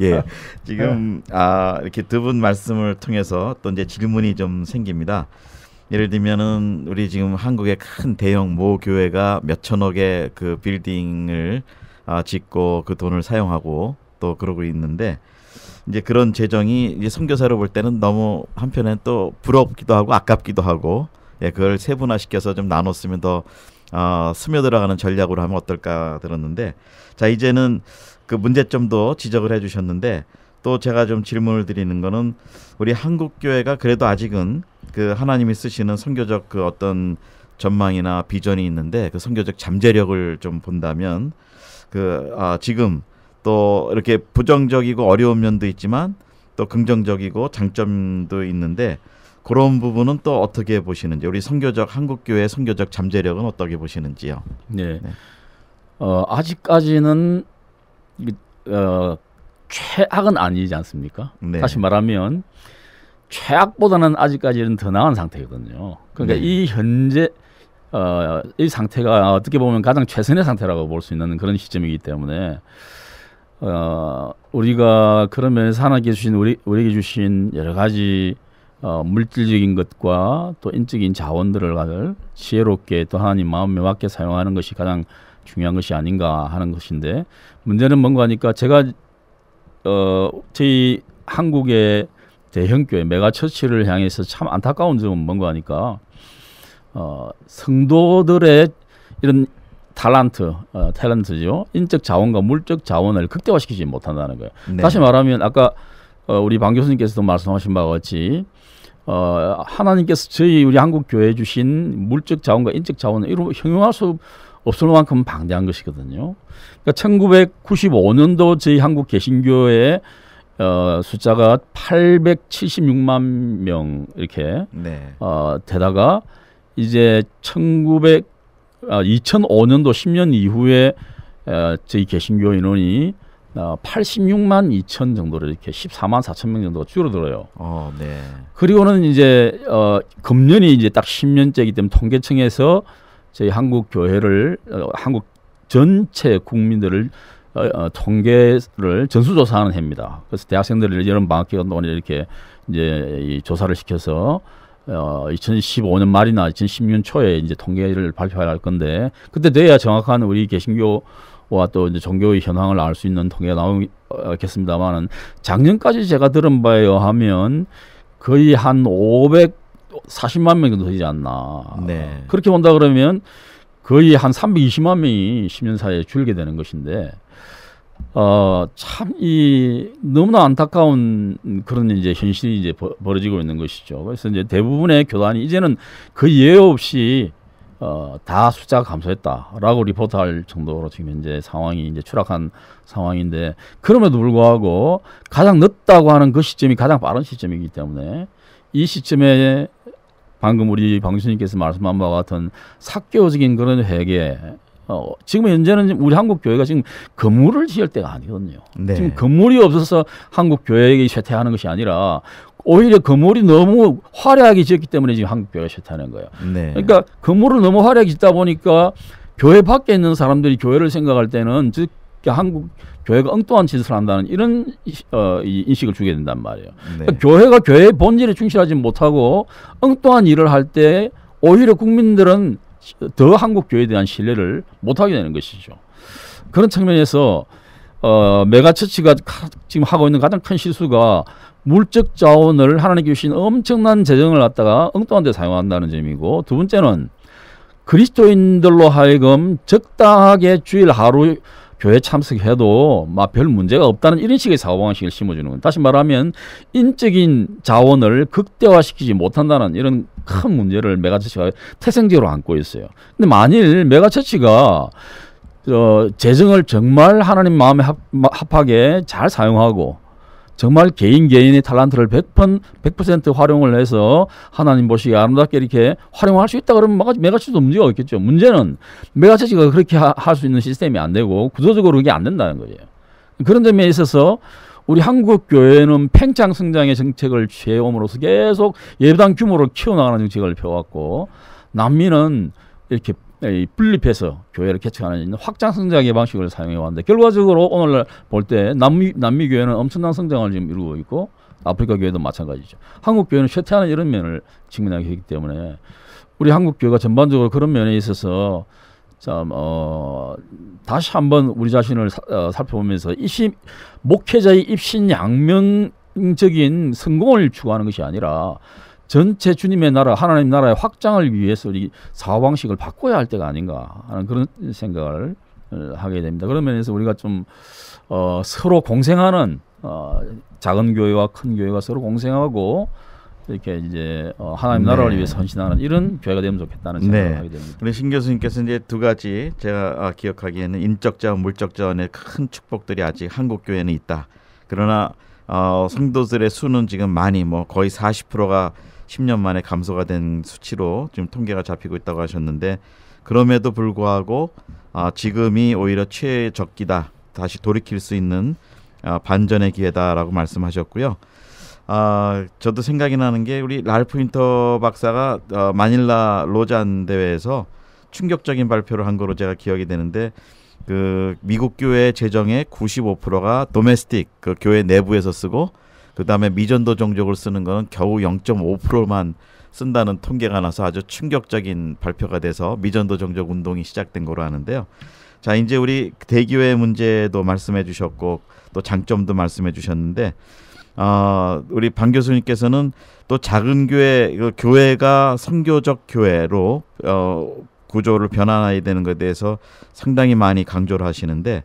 예. 지금 이렇게 두 분 말씀을 통해서 또 이제 질문이 좀 생깁니다. 예를 들면은 우리 지금 한국의 큰 대형 모 교회가 몇 천억의 그 빌딩을 짓고 그 돈을 사용하고 또 그러고 있는데. 이제 그런 재정이 이제 선교사로 볼 때는 너무 한편엔 또 부럽기도 하고 아깝기도 하고 예, 그걸 세분화시켜서 좀 나눴으면 더 스며들어가는 전략으로 하면 어떨까 들었는데 자 이제는 그 문제점도 지적을 해주셨는데 또 제가 좀 질문을 드리는 거는 우리 한국 교회가 그래도 아직은 그 하나님이 쓰시는 선교적 그 어떤 전망이나 비전이 있는데 그 선교적 잠재력을 좀 본다면 그 지금 또 이렇게 부정적이고 어려운 면도 있지만 또 긍정적이고 장점도 있는데 그런 부분은 또 어떻게 보시는지 우리 선교적 한국교회 선교적 잠재력은 어떻게 보시는지요? 네, 아직까지는 최악은 아니지 않습니까? 네. 다시 말하면 최악보다는 아직까지는 더 나은 상태거든요. 그러니까 이 현재 이 상태가 어떻게 보면 가장 최선의 상태라고 볼 수 있는 그런 시점이기 때문에 우리가 그런 면에서 하나님께 주신 우리에게 주신 여러 가지 물질적인 것과 또 인적인 자원들을 지혜롭게 또 하나님 마음에 맞게 사용하는 것이 가장 중요한 것이 아닌가 하는 것인데 문제는 뭔가 하니까 제가 저희 한국의 대형교회 메가처치를 향해서 참 안타까운 점은 뭔가 하니까 성도들의 이런 탤런트죠. 인적 자원과 물적 자원을 극대화시키지 못한다는 거예요. 네. 다시 말하면 아까 우리 방 교수님께서도 말씀하신 바와 같이 하나님께서 우리 한국 교회에 주신 물적 자원과 인적 자원을 이루 형용할 수 없을 만큼 방대한 것이거든요. 그러니까 1995년도 저희 한국 개신교의 숫자가 876만 명 이렇게 되다가 이제 2005년도 10년 이후에 저희 개신교 인원이 86만 2천 정도로 이렇게 14만 4천 명 정도가 줄어들어요. 네. 그리고는 이제 금년이 이제 딱 10년째이기 때문에 통계청에서 저희 한국 교회를 한국 전체 국민들을 통계를 전수조사하는 해입니다. 그래서 대학생들을 여름 방학 기간 동안에 이렇게 이제 이 조사를 시켜서 2015년 말이나 2016년 초에 이제 통계를 발표할 건데 그때 돼야 정확한 우리 개신교와 또 이제 종교의 현황을 알 수 있는 통계가 나오겠습니다만은 작년까지 제가 들은 바에 의하면 거의 한 540만 명 정도 되지 않나. 네. 그렇게 본다 그러면 거의 한 320만 명이 10년 사이에 줄게 되는 것인데 참 너무나 안타까운 그런 이제 현실이 이제 벌어지고 있는 것이죠. 그래서 이제 대부분의 교단이 이제는 그 예외 없이 다 숫자가 감소했다라고 리포트할 정도로 지금 현재 상황이 이제 추락한 상황인데 그럼에도 불구하고 가장 늦다고 하는 그 시점이 가장 빠른 시점이기 때문에 이 시점에 방금 우리 방 교수님께서 말씀한 바와 같은 사교적인 그런 회개 지금 현재는 우리 한국 교회가 지금 건물을 지을 때가 아니거든요. 네. 지금 건물이 없어서 한국 교회에 쇠퇴하는 것이 아니라 오히려 건물이 너무 화려하게 지었기 때문에 지금 한국 교회가 쇠퇴하는 거예요. 네. 그러니까 건물을 너무 화려하게 짓다 보니까 교회 밖에 있는 사람들이 교회를 생각할 때는 즉 한국 교회가 엉뚱한 짓을 한다는 이런 이 인식을 주게 된단 말이에요. 네. 그러니까 교회가 교회의 본질에 충실하지 못하고 엉뚱한 일을 할 때 오히려 국민들은 더 한국 교회에 대한 신뢰를 못하게 되는 것이죠. 그런 측면에서 메가처치가 지금 하고 있는 가장 큰 실수가 물적 자원을 하나님께 주신 엄청난 재정을 갖다가 엉뚱한 데 사용한다는 점이고, 두 번째는 그리스도인들로 하여금 적당하게 주일 하루 교회 참석해도 막 별 문제가 없다는 이런 식의 사고방식을 심어주는 건, 다시 말하면 인적인 자원을 극대화시키지 못한다는 이런 큰 문제를 메가처치가 태생적으로 안고 있어요. 근데 만일 메가처치가 재정을 정말 하나님 마음에 합하게 잘 사용하고 정말 개인의 탤런트를 100% 활용을 해서 하나님 보시기에 아름답게 이렇게 활용할 수 있다 그러면 메가처치도 문제가 없겠죠. 문제는 메가처치가 그렇게 할 수 있는 시스템이 안 되고 구조적으로 그게 안 된다는 거예요. 그런 점에 있어서 우리 한국 교회는 팽창 성장의 정책을 취해옴으로써 계속 예배당 규모를 키워나가는 정책을 펴왔고, 남미는 이렇게 분립해서 교회를 개척하는 확장 성장의 방식을 사용해 왔는데, 결과적으로 오늘날 볼 때 남미 교회는 엄청난 성장을 지금 이루고 있고, 아프리카 교회도 마찬가지죠. 한국 교회는 쇠퇴하는 이런 면을 직면하게 했기 때문에 우리 한국 교회가 전반적으로 그런 면에 있어서 참 다시 한번 우리 자신을 살펴보면서 목회자의 입신양명적인 성공을 추구하는 것이 아니라 전체 주님의 나라, 하나님 나라의 확장을 위해서 이 사고방식을 바꿔야 할 때가 아닌가 하는 그런 생각을 하게 됩니다. 그런 면에서 우리가 좀 서로 공생하는, 작은 교회와 큰 교회가 서로 공생하고 이렇게 이제 하나님 나라를 위해서 헌신하는 이런 교회가 되면 좋겠다는 생각을 하게 됩니다. 우리 신 교수님께서 이제 두 가지 제가 기억하기에는 인적 자원, 물적 자원의 큰 축복들이 아직 한국 교회는 있다. 그러나 성도들의 수는 지금 많이 거의 40%가 10년 만에 감소가 된 수치로 지금 통계가 잡히고 있다고 하셨는데, 그럼에도 불구하고 지금이 오히려 최적기다, 다시 돌이킬 수 있는 반전의 기회다라고 말씀하셨고요. 저도 생각이 나는 게 우리 랄프 윈터 박사가 마닐라 로잔 대회에서 충격적인 발표를 한 거로 제가 기억이 되는데, 그 미국 교회 재정의 95%가 도메스틱, 그 교회 내부에서 쓰고, 그 다음에 미전도 종족을 쓰는 건 겨우 0.5%만 쓴다는 통계가 나서 아주 충격적인 발표가 돼서 미전도 종족 운동이 시작된 거로 하는데요. 자, 이제 우리 대교회 문제도 말씀해 주셨고 또 장점도 말씀해 주셨는데, 우리 방 교수님께서는 또 작은 교회, 교회가 선교적 교회로 구조를 변화해야 되는 것에 대해서 상당히 많이 강조를 하시는데,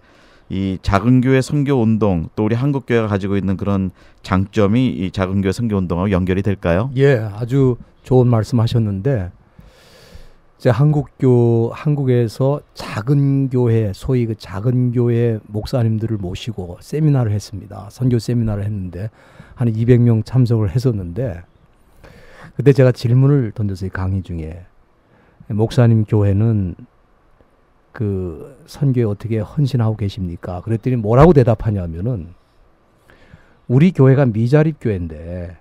이 작은 교회 선교 운동, 또 우리 한국 교회가 가지고 있는 그런 장점이 이 작은 교회 선교 운동하고 연결이 될까요? 예, 아주 좋은 말씀하셨는데, 이제 한국에서 작은 교회, 소위 그 작은 교회 목사님들을 모시고 세미나를 했습니다. 선교 세미나를 했는데 한 200명 참석을 했었는데, 그때 제가 질문을 던졌어요. 강의 중에 목사님 교회는 그 선교에 어떻게 헌신하고 계십니까? 그랬더니 뭐라고 대답하냐면은, 우리 교회가 미자립 교회인데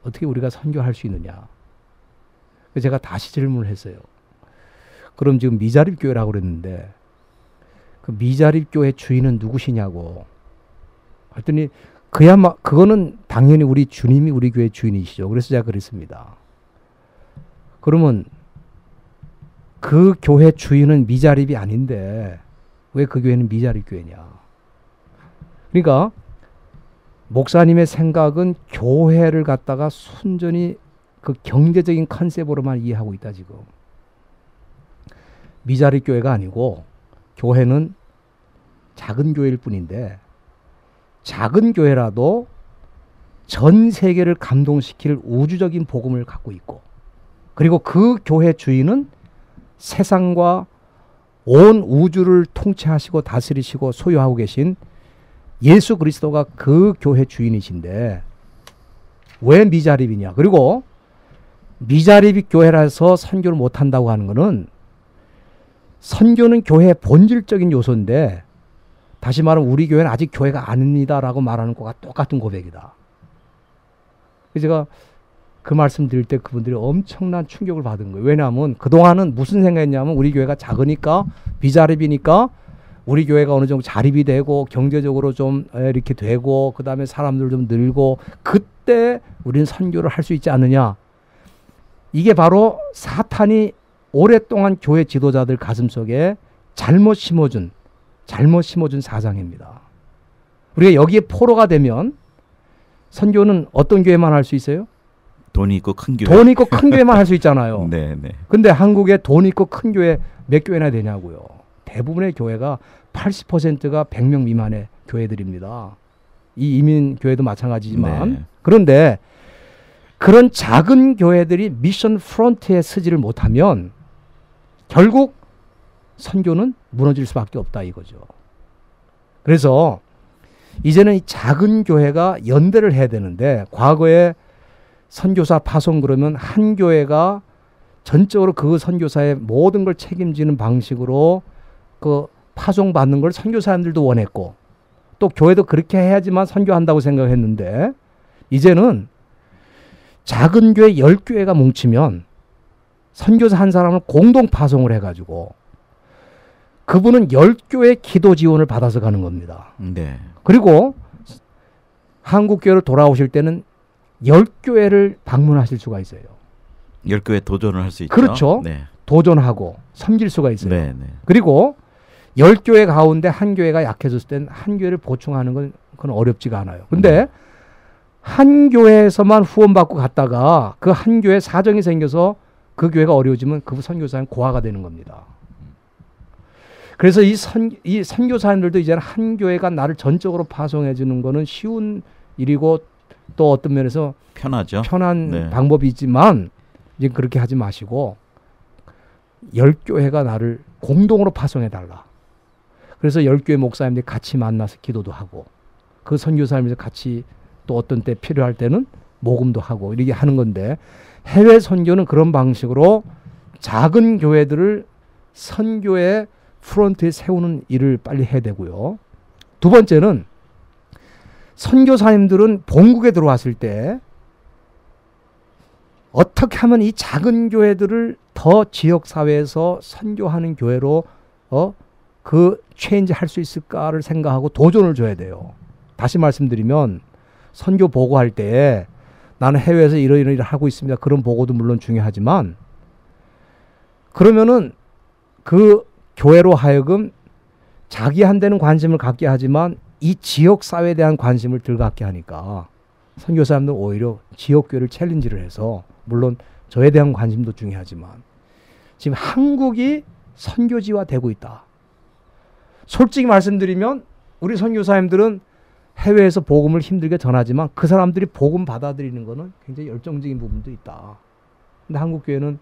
어떻게 우리가 선교할 수 있느냐. 그래서 제가 다시 질문을 했어요. 그럼 지금 미자립 교회라고 그랬는데 그 미자립 교회 주인은 누구시냐고. 했더니 그거는 당연히 우리 주님이 우리 교회 주인이시죠. 그래서 제가 그랬습니다. 그러면 그 교회 주인은 미자립이 아닌데 왜 그 교회는 미자립 교회냐. 그러니까 목사님의 생각은 교회를 갖다가 순전히 그 경제적인 컨셉으로만 이해하고 있다 지금. 미자립 교회가 아니고 교회는 작은 교회일 뿐인데, 작은 교회라도 전 세계를 감동시킬 우주적인 복음을 갖고 있고, 그리고 그 교회 주인은 세상과 온 우주를 통치하시고 다스리시고 소유하고 계신 예수 그리스도가 그 교회 주인이신데 왜 미자립이냐. 그리고 미자립이 교회라서 선교를 못한다고 하는 것은, 선교는 교회의 본질적인 요소인데 다시 말하면 우리 교회는 아직 교회가 아닙니다라고 말하는 것과 똑같은 고백이다. 제가 그 말씀 드릴 때 그분들이 엄청난 충격을 받은 거예요. 왜냐하면 그동안은 무슨 생각했냐면, 우리 교회가 작으니까 비자립이니까 우리 교회가 어느 정도 자립이 되고 경제적으로 좀 이렇게 되고 그 다음에 사람들 좀 늘고 그때 우리는 선교를 할 수 있지 않느냐. 이게 바로 사탄이 오랫동안 교회 지도자들 가슴속에 잘못 심어준 사상입니다. 우리가 여기에 포로가 되면 선교는 어떤 교회만 할 수 있어요? 돈이 있고 큰 교회. 돈 있고 큰 교회만 할 수 있잖아요. 네, 네. 근데 한국에 돈 있고 큰 교회 몇 교회나 되냐고요. 대부분의 교회가 80%가 100명 미만의 교회들입니다. 이 이민 교회도 마찬가지지만 네. 그런데 그런 작은 교회들이 미션 프론트에 서지를 못하면 결국 선교는 무너질 수밖에 없다 이거죠. 그래서 이제는 이 작은 교회가 연대를 해야 되는데 과거에 선교사 파송 그러면 한 교회가 전적으로 그 선교사의 모든 걸 책임지는 방식으로 그 파송 받는 걸 선교사님들도 원했고 또 교회도 그렇게 해야지만 선교한다고 생각했는데 이제는 작은 교회 10교회가 뭉치면 선교사 한 사람을 공동 파송을 해가지고 그분은 10교회 기도 지원을 받아서 가는 겁니다. 네. 그리고 한국교회로 돌아오실 때는 10교회를 방문하실 수가 있어요. 10교회 도전을 할 수 있죠. 그렇죠. 네. 도전하고 섬길 수가 있어요. 네, 네. 그리고 10교회 가운데 한 교회가 약해졌을 때는 한 교회를 보충하는 건 그건 어렵지가 않아요. 근데 한 교회에서만 후원받고 갔다가 그 한 교회 사정이 생겨서 그 교회가 어려워지면 그 선교사는 고아가 되는 겁니다. 그래서 이 선교사님들도 이제는 한 교회가 나를 전적으로 파송해 주는 거는 쉬운 일이고 또 어떤 면에서 편하죠. 편한 네. 방법이 있지만 이제 그렇게 하지 마시고 10교회가 나를 공동으로 파송해 달라. 그래서 10교회 목사님들이 같이 만나서 기도도 하고 그 선교사님들 같이 또 어떤 때 필요할 때는 모금도 하고 이렇게 하는 건데 해외 선교는 그런 방식으로 작은 교회들을 선교의 프론트에 세우는 일을 빨리 해야 되고요. 두 번째는 선교사님들은 본국에 들어왔을 때 어떻게 하면 이 작은 교회들을 더 지역사회에서 선교하는 교회로 그 체인지 할 수 있을까를 생각하고 도전을 줘야 돼요. 다시 말씀드리면 선교 보고할 때 나는 해외에서 이런 일을 하고 있습니다. 그런 보고도 물론 중요하지만 그러면은 그 교회로 하여금 자기한테는 관심을 갖게 하지만 이 지역사회에 대한 관심을 덜 갖게 하니까 선교사님들은 오히려 지역교회를 챌린지를 해서 물론 저에 대한 관심도 중요하지만 지금 한국이 선교지화 되고 있다. 솔직히 말씀드리면 우리 선교사님들은 해외에서 복음을 힘들게 전하지만 그 사람들이 복음 받아들이는 거는 굉장히 열정적인 부분도 있다. 근데 한국교회는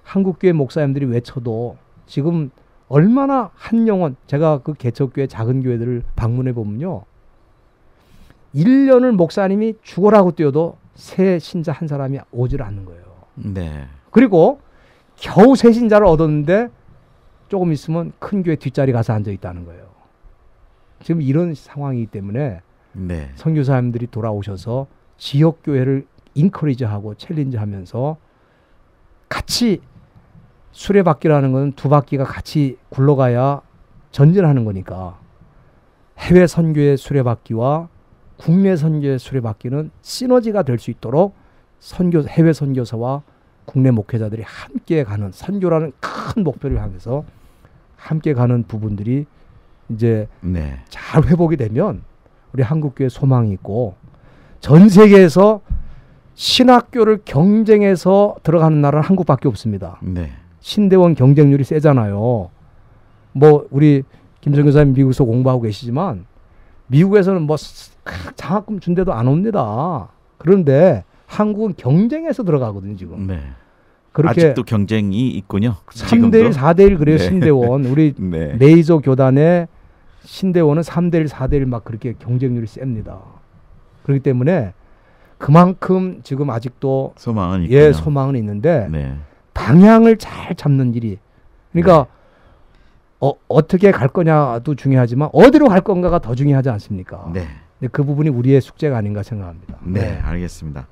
한국교회 목사님들이 외쳐도 지금 얼마나 한 영혼, 제가 그 개척교회 작은 교회들을 방문해 보면요. 1년을 목사님이 죽어라고 뛰어도 새 신자 한 사람이 오질 않는 거예요. 네. 그리고 겨우 새 신자를 얻었는데 조금 있으면 큰 교회 뒷자리 가서 앉아 있다는 거예요. 지금 이런 상황이기 때문에 네. 선교사님들이 돌아오셔서 지역교회를 인커리지하고 챌린지하면서 같이 수레바퀴라는 건 두 바퀴가 같이 굴러가야 전진하는 거니까 해외 선교의 수레바퀴와 국내 선교의 수레바퀴는 시너지가 될 수 있도록 해외 선교사와 국내 목회자들이 함께 가는 선교라는 큰 목표를 향해서 함께 가는 부분들이 이제 네. 잘 회복이 되면 우리 한국교회 소망이 있고 전 세계에서 신학교를 경쟁해서 들어가는 나라는 한국밖에 없습니다. 네. 신대원 경쟁률이 세잖아요. 뭐 우리 김정 교사님 미국에서 공부하고 계시지만 미국에서는 뭐 장학금 준 데도 안 옵니다. 그런데 한국은 경쟁해서 들어가거든요 지금. 네. 그렇게 아직도 경쟁이 있군요. 3대1, 4대1 그래요. 네. 신대원. 우리 네. 메이저 교단의 신대원은 3대1, 4대1 막 그렇게 경쟁률이 셉니다. 그렇기 때문에 그만큼 지금 아직도 소망은 있군요. 소망은 있는데 네. 방향을 잘 잡는 일이 그러니까 어떻게 갈 거냐도 중요하지만 어디로 갈 건가가 더 중요하지 않습니까? 네. 근데 그 부분이 우리의 숙제가 아닌가 생각합니다. 네, 알겠습니다.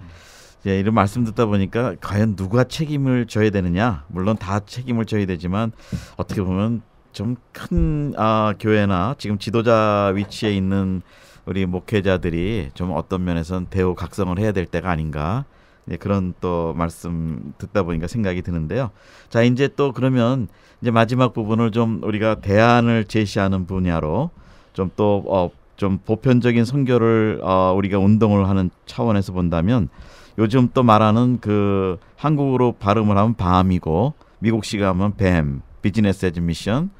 예, 이런 말씀 듣다 보니까 과연 누가 책임을 져야 되느냐? 물론 다 책임을 져야 되지만 어떻게 보면 좀 큰 교회나 지금 지도자 위치에 있는 우리 목회자들이 좀 어떤 면에서는 대우 각성을 해야 될 때가 아닌가. 네, 그런 또 말씀 듣다 보니까 생각이 드는데요. 자, 이제 또 그러면 이제 마지막 부분을 좀 우리가 대안을 제시하는 분야로 좀 또 좀 보편적인 선교를 우리가 운동을 하는 차원에서 본다면 요즘 또 말하는 그 한국어로 발음을 하면 밤이고 미국식 하면 뱀, 비즈니스 에즈 미션.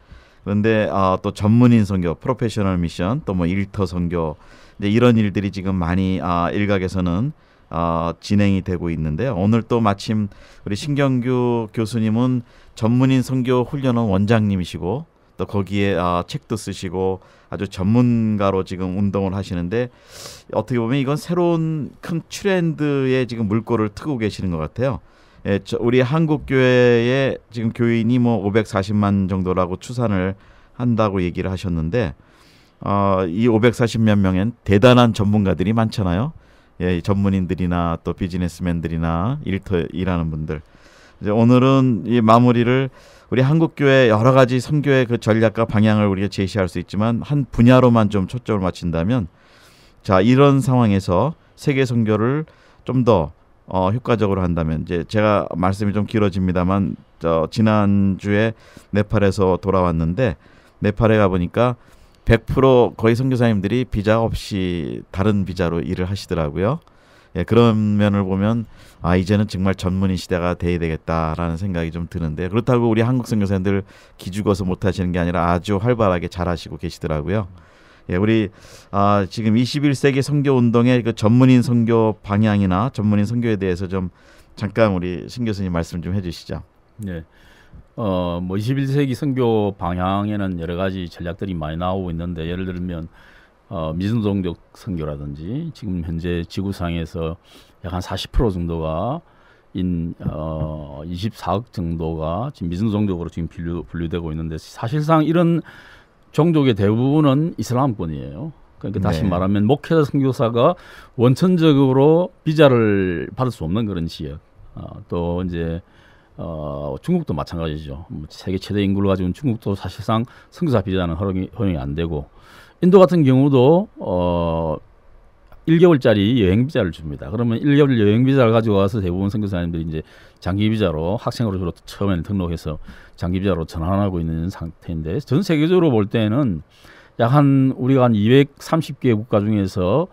그런데 또 전문인 선교, 프로페셔널 미션, 또 뭐 일터 선교 이제 이런 일들이 지금 많이 일각에서는 진행이 되고 있는데요. 오늘 또 마침 우리 신경규 교수님은 전문인 선교 훈련원 원장님이시고 또 거기에 책도 쓰시고 아주 전문가로 지금 운동을 하시는데 어떻게 보면 이건 새로운 큰 트렌드에 지금 물꼬를 트고 계시는 것 같아요. 예, 우리 한국 교회에 지금 교인이 뭐 540만 정도라고 추산을 한다고 얘기를 하셨는데 이 540몇 명엔 대단한 전문가들이 많잖아요. 예, 전문인들이나 또 비즈니스맨들이나 일터 일하는 분들. 이제 오늘은 이 마무리를 우리 한국 교회 여러 가지 선교의 그 전략과 방향을 우리가 제시할 수 있지만 한 분야로만 좀 초점을 맞춘다면 자, 이런 상황에서 세계 선교를 좀 더 효과적으로 한다면 이제 제가 말씀이 좀 길어집니다만 지난주에 네팔에서 돌아왔는데 네팔에 가보니까 100% 거의 선교사님들이 비자 없이 다른 비자로 일을 하시더라고요. 예, 그런 면을 보면 이제는 정말 전문인 시대가 돼야 되겠다라는 생각이 좀 드는데 그렇다고 우리 한국 선교사님들 기죽어서 못하시는 게 아니라 아주 활발하게 잘하시고 계시더라고요. 예, 우리 지금 21세기 선교 운동의 그 전문인 선교 방향이나 전문인 선교에 대해서 좀 잠깐 우리 신 교수님 말씀 좀 해주시죠. 네. 뭐 21세기 선교 방향에는 여러 가지 전략들이 많이 나오고 있는데 예를 들면 미성종족 선교라든지 지금 현재 지구상에서 약 한 40% 정도가 24억 정도가 지금 미성종족으로 지금 분류되고 있는데 사실상 이런 종족의 대부분은 이슬람권이에요. 그러니까 다시 말하면 목회자 선교사가 원천적으로 비자를 받을 수 없는 그런 지역. 또 이제 중국도 마찬가지죠. 세계 최대 인구를 가지고 중국도 사실상 선교사 비자는 허용이 안 되고 인도 같은 경우도 1개월짜리 여행 비자를 줍니다. 그러면 1개월 여행 비자를 가지고 와서 대부분 선교사님들이 이제 장기 비자로 학생으로 주로 처음에는 등록해서 장기 비자로 전환하고 있는 상태인데 전 세계적으로 볼 때는 약 우리가 한 230개 국가 중에서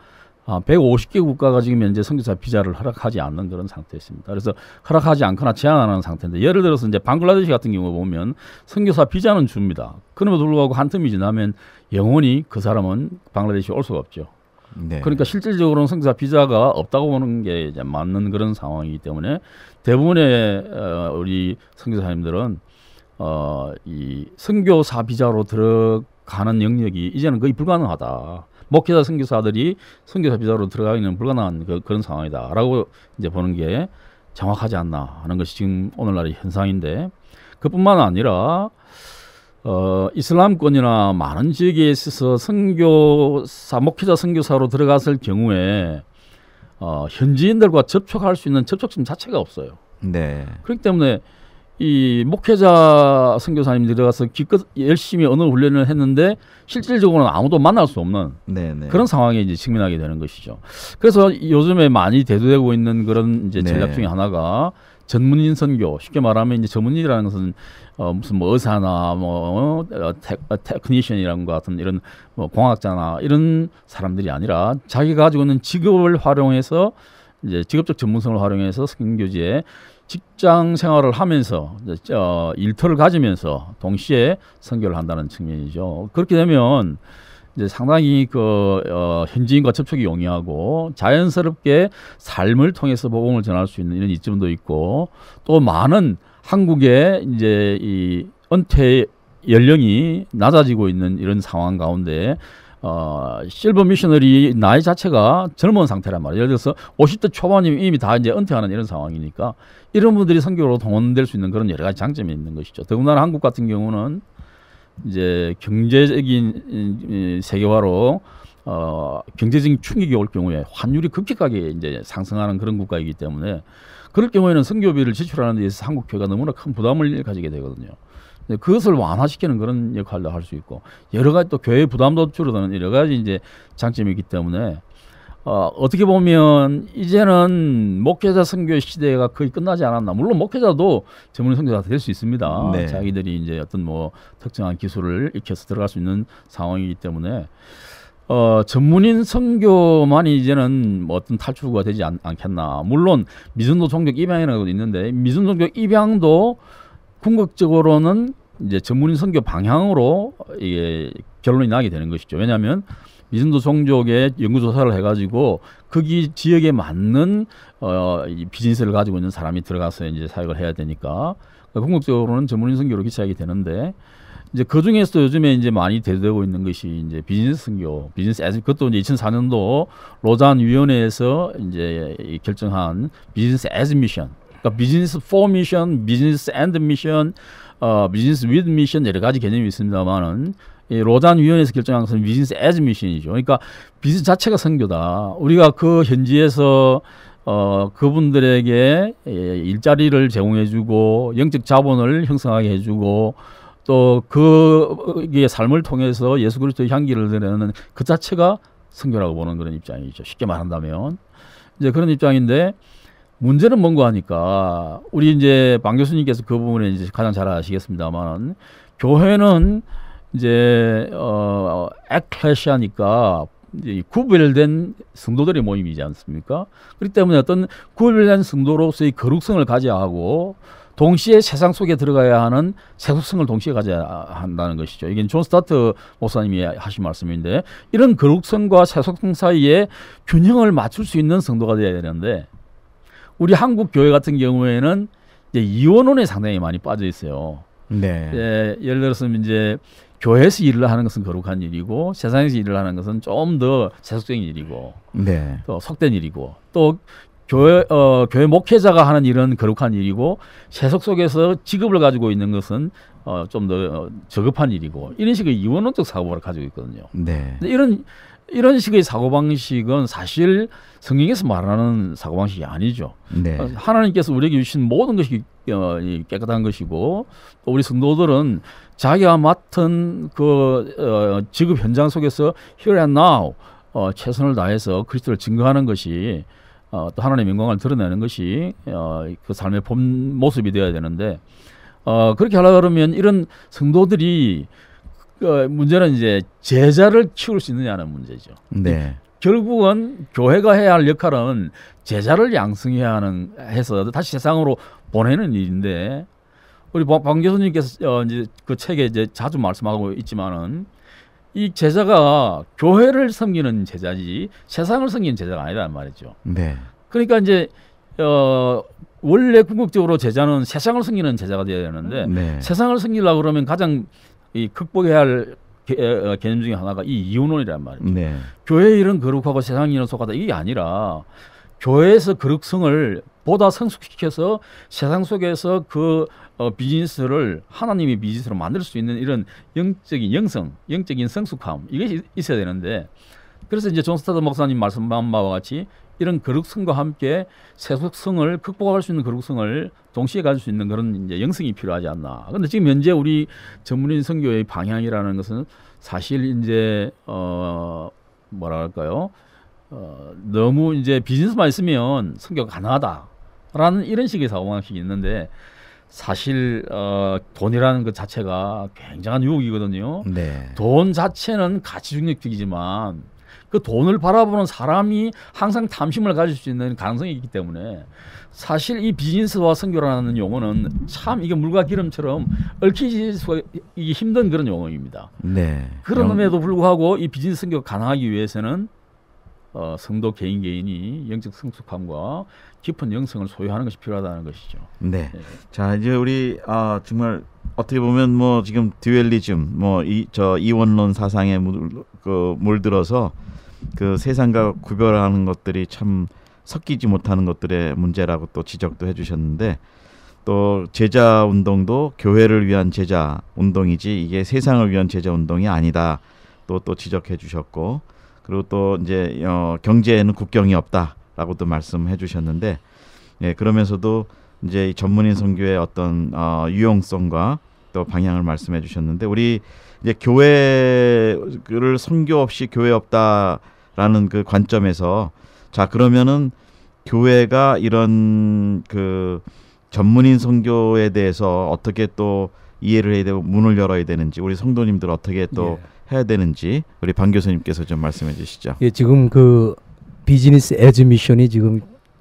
150개 국가가 지금 현재 선교사 비자를 허락하지 않는 그런 상태였습니다. 그래서 허락하지 않거나 제한하는 상태인데 예를 들어서 이제 방글라데시 같은 경우 보면 선교사 비자는 줍니다. 그럼에도 불구하고 한 텀이 지나면 영원히 그 사람은 방글라데시에 올 수가 없죠. 네. 그러니까 실질적으로는 선교사 비자가 없다고 보는 게 이제 맞는 그런 상황이기 때문에 대부분의 우리 선교사님들은 이 선교사 비자로 들어가는 영역이 이제는 거의 불가능하다. 목회자 선교사들이 선교사 비자로 들어가기는 불가능한 그런 상황이다라고 이제 보는 게 정확하지 않나 하는 것이 지금 오늘날의 현상인데 그뿐만 아니라 이슬람권이나 많은 지역에 있어서 선교사 목회자 선교사로 들어갔을 경우에 현지인들과 접촉할 수 있는 접촉점 자체가 없어요. 네. 그렇기 때문에 이 목회자 선교사님들이 들어가서 기껏 열심히 언어 훈련을 했는데 실질적으로는 아무도 만날 수 없는 그런 상황에 이제 직면하게 되는 것이죠. 그래서 요즘에 많이 대두되고 있는 그런 이제 전략 중에 하나가 전문인 선교. 쉽게 말하면 이제 전문인이라는 것은 무슨 뭐 의사나 뭐 테크니션이라는 것 같은 이런 뭐 공학자나 이런 사람들이 아니라 자기가 가지고 있는 직업을 활용해서 이제 직업적 전문성을 활용해서 선교지에 직장 생활을 하면서 일터를 가지면서 동시에 선교를 한다는 측면이죠. 그렇게 되면 이제 상당히 현지인과 접촉이 용이하고 자연스럽게 삶을 통해서 복음을 전할 수 있는 이런 이점도 있고 또 많은 한국의 이제 이 은퇴 연령이 낮아지고 있는 이런 상황 가운데 실버 미셔너리 나이 자체가 젊은 상태란 말이에요. 예를 들어서 50대 초반이면 이미 다 이제 은퇴하는 이런 상황이니까 이런 분들이 선교로 동원될 수 있는 그런 여러 가지 장점이 있는 것이죠. 더군다나 한국 같은 경우는 이제 경제적인 세계화로 경제적인 충격이 올 경우에 환율이 급격하게 이제 상승하는 그런 국가이기 때문에 그럴 경우에는 선교비를 지출하는 데 있어서 한국 교회가 너무나 큰 부담을 가지게 되거든요. 그것을 완화시키는 그런 역할도 할 수 있고 여러 가지 또 교회 부담도 줄어드는 여러 가지 이제 장점이 있기 때문에 어떻게 보면 이제는 목회자 선교 시대가 거의 끝나지 않았나. 물론 목회자도 전문 선교사가 될 수 있습니다. 네. 자기들이 이제 어떤 뭐 특정한 기술을 익혀서 들어갈 수 있는 상황이기 때문에 전문인 선교만이 이제는 뭐 어떤 탈출구가 되지 않겠나. 물론 미전도 종족 입양이라는 것도 있는데 미전 종족 입양도 궁극적으로는 이제 전문인 선교 방향으로 이게 결론이 나게 되는 것이죠. 왜냐하면 미전도 종족의 연구조사를 해가지고 거기 지역에 맞는 이 비즈니스를 가지고 있는 사람이 들어가서 이제 사역을 해야 되니까 궁극적으로는 전문인 선교로 기차하게 되는데 이제 그 중에서도 요즘에 이제 많이 대두되고 있는 것이 이제 비즈니스 선교, 비즈니스 애즈 그것도 이제 2004년도 로잔 위원회에서 이제 결정한 비즈니스 애즈 미션, 그러니까 비즈니스 포 미션, 비즈니스 앤드 미션, 비즈니스 위드 미션 여러 가지 개념이 있습니다만은 이 로잔 위원회에서 결정한 것은 비즈니스 애즈 미션이죠. 그러니까 비즈니스 자체가 선교다. 우리가 그 현지에서 그분들에게 일자리를 제공해주고 영적 자본을 형성하게 해주고 또 그의 삶을 통해서 예수 그리스도의 향기를 드러내는 그 자체가 선교라고 보는 그런 입장이죠. 쉽게 말한다면 이제 그런 입장인데 문제는 뭔가 하니까 우리 이제 방 교수님께서 그 부분에 이제 가장 잘 아시겠습니다만 교회는 이제 에클레시아니까 구별된 성도들의 모임이지 않습니까? 그렇기 때문에 어떤 구별된 성도로서의 거룩성을 가져야 하고 동시에 세상 속에 들어가야 하는 세속성을 동시에 가져야 한다는 것이죠. 이게 존 스타트 목사님이 하신 말씀인데 이런 거룩성과 세속성 사이에 균형을 맞출 수 있는 성도가 되어야 되는데 우리 한국 교회 같은 경우에는 이제 이원론에 상당히 많이 빠져 있어요. 네. 예를 들어서 이제 교회에서 일을 하는 것은 거룩한 일이고 세상에서 일을 하는 것은 좀 더 세속적인 일이고 네. 또 속된 일이고 또 교회 목회자가 하는 일은 거룩한 일이고 세속 속에서 직업을 가지고 있는 것은 좀 더 저급한 일이고 이런 식의 이원론적 사고를 가지고 있거든요. 네. 근데 이런 식의 사고방식은 사실 성경에서 말하는 사고방식이 아니죠. 네. 하나님께서 우리에게 주신 모든 것이 깨끗한 것이고 또 우리 성도들은 자기가 맡은 그 직업 현장 속에서 here and now 최선을 다해서 그리스도를 증거하는 것이 또 하나님의 영광을 드러내는 것이 그 삶의 본 모습이 되어야 되는데 그렇게 하려고 그러면 이런 성도들이 문제는 이제 제자를 키울 수 있느냐는 문제죠. 네. 결국은 교회가 해야 할 역할은 제자를 양성해야 해서 다시 세상으로 보내는 일인데 우리 방 교수님께서 이제 그 책에 이제 자주 말씀하고 있지만은 이 제자가 교회를 섬기는 제자지 세상을 섬기는 제자가 아니란 말이죠. 네. 그러니까 이제 원래 궁극적으로 제자는 세상을 섬기는 제자가 되어야 되는데 네. 세상을 섬기려고 그러면 가장 극복해야 할 개념 중에 하나가 이 이혼론이란 말이죠. 네. 교회의 일은 거룩하고 세상 일은 속하다 이게 아니라 교회에서 거룩성을 보다 성숙시켜서 세상 속에서 그 비즈니스를 하나님의 비즈니스로 만들 수 있는 이런 영적인 영성, 영적인 성숙함 이것이 있어야 되는데 그래서 이제 존 스타트 목사님 말씀한 바와 같이 이런 거룩성과 함께 세속성을 극복할 수 있는 거룩성을 동시에 가질 수 있는 그런 이제 영성이 필요하지 않나. 그런데 지금 현재 우리 전문인 선교의 방향이라는 것은 사실 이제 뭐랄까요? 너무 이제 비즈니스만 있으면 선교가 가능하다라는 이런 식의 사고방식이 있는데 사실 돈이라는 것 자체가 굉장한 유혹이거든요. 네. 돈 자체는 가치 중립적이지만 그 돈을 바라보는 사람이 항상 탐심을 가질 수 있는 가능성이 있기 때문에 사실 이 비즈니스와 선교라는 용어는 참 이게 물과 기름처럼 얽히기 힘든 그런 용어입니다. 네. 그럼에도 불구하고 이 비즈니스 선교가 가능하기 위해서는 성도 개인이 영적 성숙함과 깊은 영성을 소유하는 것이 필요하다는 것이죠. 네. 자 이제 우리 정말 어떻게 보면 뭐 지금 듀얼리즘 뭐 이원론 사상에 물들어서 그 세상과 구별하는 것들이 참 섞이지 못하는 것들의 문제라고 또 지적도 해주셨는데 또 제자 운동도 교회를 위한 제자 운동이지 이게 세상을 위한 제자 운동이 아니다 또 지적해 주셨고 그리고 또 이제 경제에는 국경이 없다라고도 말씀해 주셨는데 예 그러면서도 이제 전문인 선교의 어떤 유용성과 또 방향을 말씀해 주셨는데 우리 이제 교회를 선교 없이 교회 없다라는 그 관점에서 자 그러면은 교회가 이런 그 전문인 선교에 대해서 어떻게 또 이해를 해야 되고 문을 열어야 되는지 우리 성도님들 어떻게 또 해야 되는지 우리 방 교수님께서 좀 말씀해 주시죠. 예, 지금 그 비즈니스 에즈 미션이 지금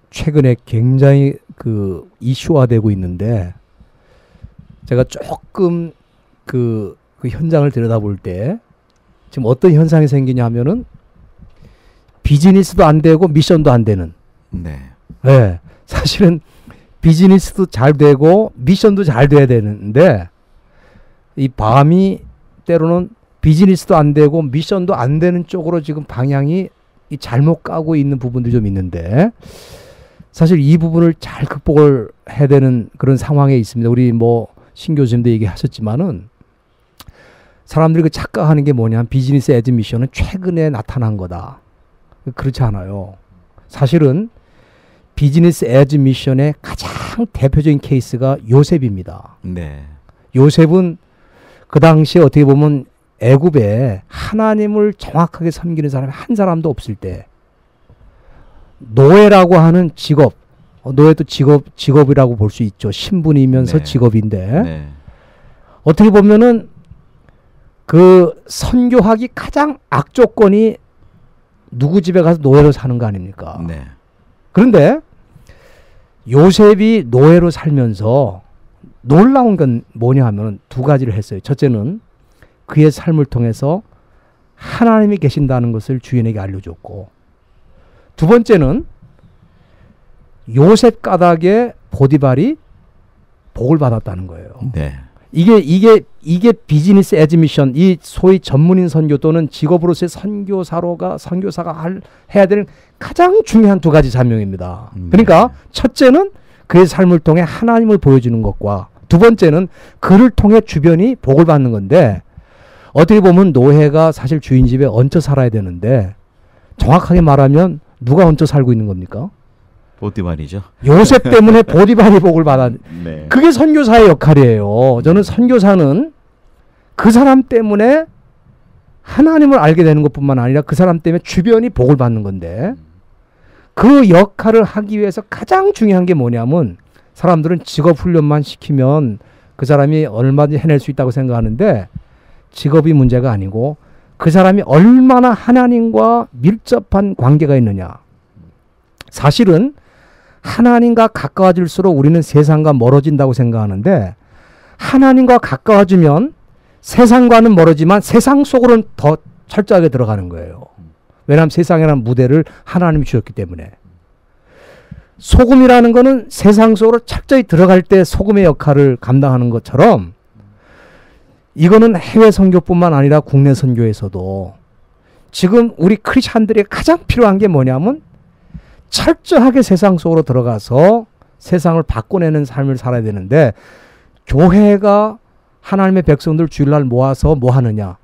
최근에 굉장히 그 이슈화되고 있는데 제가 조금 그 현장을 들여다볼 때 지금 어떤 현상이 생기냐면은 비즈니스도 안 되고 미션도 안 되는. 네. 네, 사실은 비즈니스도 잘 되고 미션도 잘 돼야 되는데 이 밤이 때로는 비즈니스도 안 되고 미션도 안 되는 쪽으로 지금 방향이 이 잘못 가고 있는 부분들이 좀 있는데 사실 이 부분을 잘 극복을 해야 되는 그런 상황에 있습니다. 우리 뭐 신 교수님도 얘기하셨지만은 사람들이 그 착각하는 게 뭐냐면 비즈니스 에즈 미션은 최근에 나타난 거다. 그렇지 않아요. 사실은 비즈니스 에즈 미션의 가장 대표적인 케이스가 요셉입니다. 네. 요셉은 그 당시에 어떻게 보면 애굽에 하나님을 정확하게 섬기는 사람이 한 사람도 없을 때 노예라고 하는 직업, 노예도 직업이라고 볼 수 있죠. 신분이면서 네. 직업인데 네. 어떻게 보면은 그 선교하기 가장 악조건이 누구 집에 가서 노예로 사는 거 아닙니까? 네. 그런데 요셉이 노예로 살면서 놀라운 건 뭐냐 하면 두 가지를 했어요. 첫째는 그의 삶을 통해서 하나님이 계신다는 것을 주인에게 알려줬고 두 번째는 요셉 가닥에 보디발이 복을 받았다는 거예요. 네. 이게 비즈니스 에즈 미션, 이 소위 전문인 선교 또는 직업으로서의 선교사가 해야 되는 가장 중요한 두 가지 사명입니다. 그러니까 첫째는 그의 삶을 통해 하나님을 보여주는 것과 두 번째는 그를 통해 주변이 복을 받는 건데 어떻게 보면 노예가 사실 주인 집에 얹혀 살아야 되는데 정확하게 말하면 누가 얹혀 살고 있는 겁니까? 보디발이죠. 요셉 때문에 보디발이 복을 받아. 네. 그게 선교사의 역할이에요. 저는 선교사는 그 사람 때문에 하나님을 알게 되는 것뿐만 아니라 그 사람 때문에 주변이 복을 받는 건데 그 역할을 하기 위해서 가장 중요한 게 뭐냐면 사람들은 직업 훈련만 시키면 그 사람이 얼마든지 해낼 수 있다고 생각하는데 직업이 문제가 아니고 그 사람이 얼마나 하나님과 밀접한 관계가 있느냐. 사실은 하나님과 가까워질수록 우리는 세상과 멀어진다고 생각하는데 하나님과 가까워지면 세상과는 멀어지만 세상 속으로는 더 철저하게 들어가는 거예요. 왜냐하면 세상이라는 무대를 하나님이 주셨기 때문에. 소금이라는 거는 세상 속으로 철저히 들어갈 때 소금의 역할을 감당하는 것처럼 이거는 해외 선교뿐만 아니라 국내 선교에서도 지금 우리 크리스찬들이 가장 필요한 게 뭐냐면 철저하게 세상 속으로 들어가서 세상을 바꿔내는 삶을 살아야 되는데 교회가 하나님의 백성들 주일날 모아서 뭐 하느냐.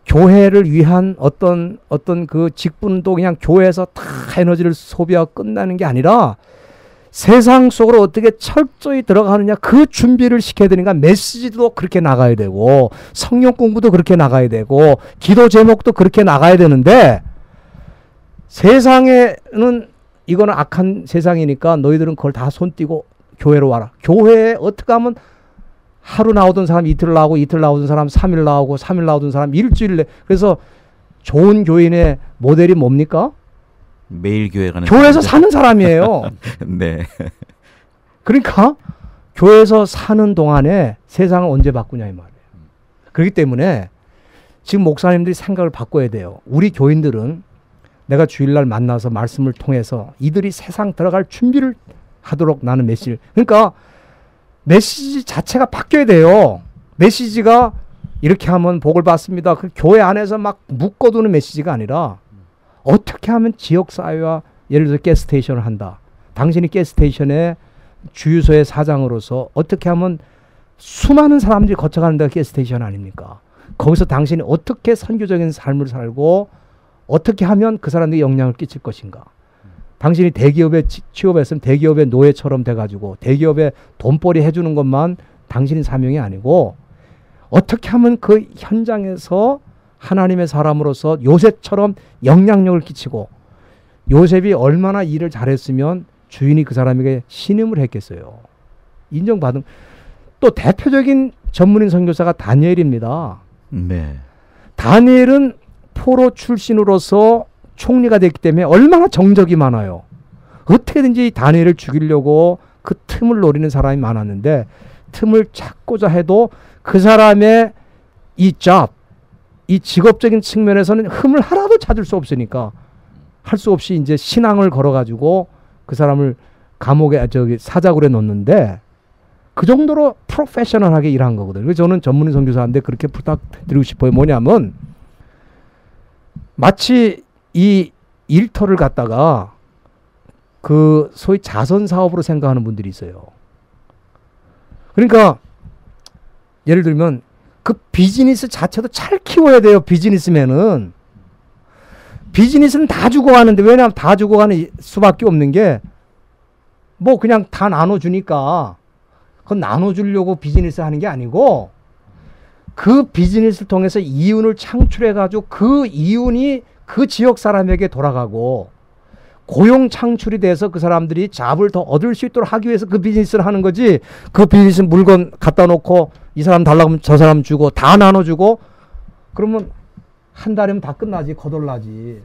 교회를 위한 어떤 그 직분도 그냥 교회에서 다 에너지를 소비하고 끝나는 게 아니라 세상 속으로 어떻게 철저히 들어가느냐 그 준비를 시켜야 되니까 메시지도 그렇게 나가야 되고 성경 공부도 그렇게 나가야 되고 기도 제목도 그렇게 나가야 되는데 세상에는 이거는 악한 세상이니까 너희들은 그걸 다 손 띄고 교회로 와라. 교회에 어떻게 하면 하루 나오던 사람 이틀 나오고 이틀 나오던 사람 3일 나오고 3일 나오던 사람 일주일 내. 그래서 좋은 교인의 모델이 뭡니까? 매일 교회 가는 교회에서 사는 사람이에요. 네. 그러니까 교회에서 사는 동안에 세상을 언제 바꾸냐 이 말이에요. 그렇기 때문에 지금 목사님들이 생각을 바꿔야 돼요. 우리 교인들은 내가 주일날 만나서 말씀을 통해서 이들이 세상 들어갈 준비를 하도록 나는 메시지를. 그러니까 메시지 자체가 바뀌어야 돼요. 메시지가 이렇게 하면 복을 받습니다. 그 교회 안에서 막 묶어두는 메시지가 아니라 어떻게 하면 지역사회와 예를 들어 가스스테이션을 한다. 당신이 가스스테이션의 주유소의 사장으로서 어떻게 하면 수많은 사람들이 거쳐가는 데가 가스스테이션 아닙니까? 거기서 당신이 어떻게 선교적인 삶을 살고 어떻게 하면 그 사람들이 영향을 끼칠 것인가. 당신이 대기업에 취업했으면 대기업의 노예처럼 돼가지고 대기업에 돈벌이 해주는 것만 당신의 사명이 아니고 어떻게 하면 그 현장에서 하나님의 사람으로서 요셉처럼 영향력을 끼치고 요셉이 얼마나 일을 잘했으면 주인이 그 사람에게 신임을 했겠어요. 인정받은. 또 대표적인 전문인 선교사가 다니엘입니다. 네. 다니엘은 포로 출신으로서 총리가 됐기 때문에 얼마나 정적이 많아요. 어떻게든지 다니엘을 죽이려고 그 틈을 노리는 사람이 많았는데 틈을 찾고자 해도 그 사람의 이 직업적인 측면에서는 흠을 하나도 찾을 수 없으니까 할 수 없이 이제 신앙을 걸어가지고 그 사람을 감옥에 사자굴에 넣는데 그 정도로 프로페셔널하게 일한 거거든요. 그래서 저는 전문의 선교사인데 그렇게 부탁드리고 싶어요. 뭐냐면 마치 이 일터를 갖다가 그 소위 자선 사업으로 생각하는 분들이 있어요. 그러니까 예를 들면 그 비즈니스 자체도 잘 키워야 돼요. 비즈니스맨은. 비즈니스는 다 주고 가는데 왜냐하면 다 주고 가는 수밖에 없는 게 뭐 그냥 다 나눠주니까 그건 나눠주려고 비즈니스 하는 게 아니고 그 비즈니스를 통해서 이윤을 창출해가지고 그 이윤이 그 지역 사람에게 돌아가고 고용 창출이 돼서 그 사람들이 잡을 더 얻을 수 있도록 하기 위해서 그 비즈니스를 하는 거지. 그 비즈니스 물건 갖다 놓고 이 사람 달라고 하면 저 사람 주고 다 나눠주고 그러면 한 달이면 다 끝나지. 거덜나지.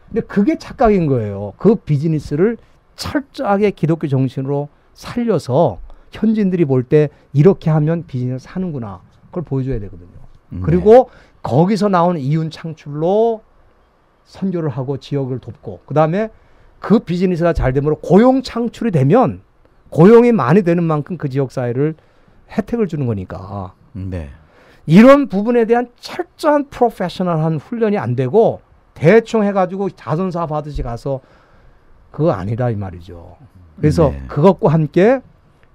근데 그게 착각인 거예요. 그 비즈니스를 철저하게 기독교 정신으로 살려서 현지인들이 볼 때 이렇게 하면 비즈니스 사는구나. 그걸 보여줘야 되거든요. 그리고 거기서 나오는 이윤 창출로 선교를 하고 지역을 돕고 그 다음에 그 비즈니스가 잘 되므로 고용 창출이 되면 고용이 많이 되는 만큼 그 지역 사회를 혜택을 주는 거니까 네. 이런 부분에 대한 철저한 프로페셔널한 훈련이 안 되고 대충 해가지고 자선사업 하듯이 가서 그거 아니다 이 말이죠. 그래서 네. 그것과 함께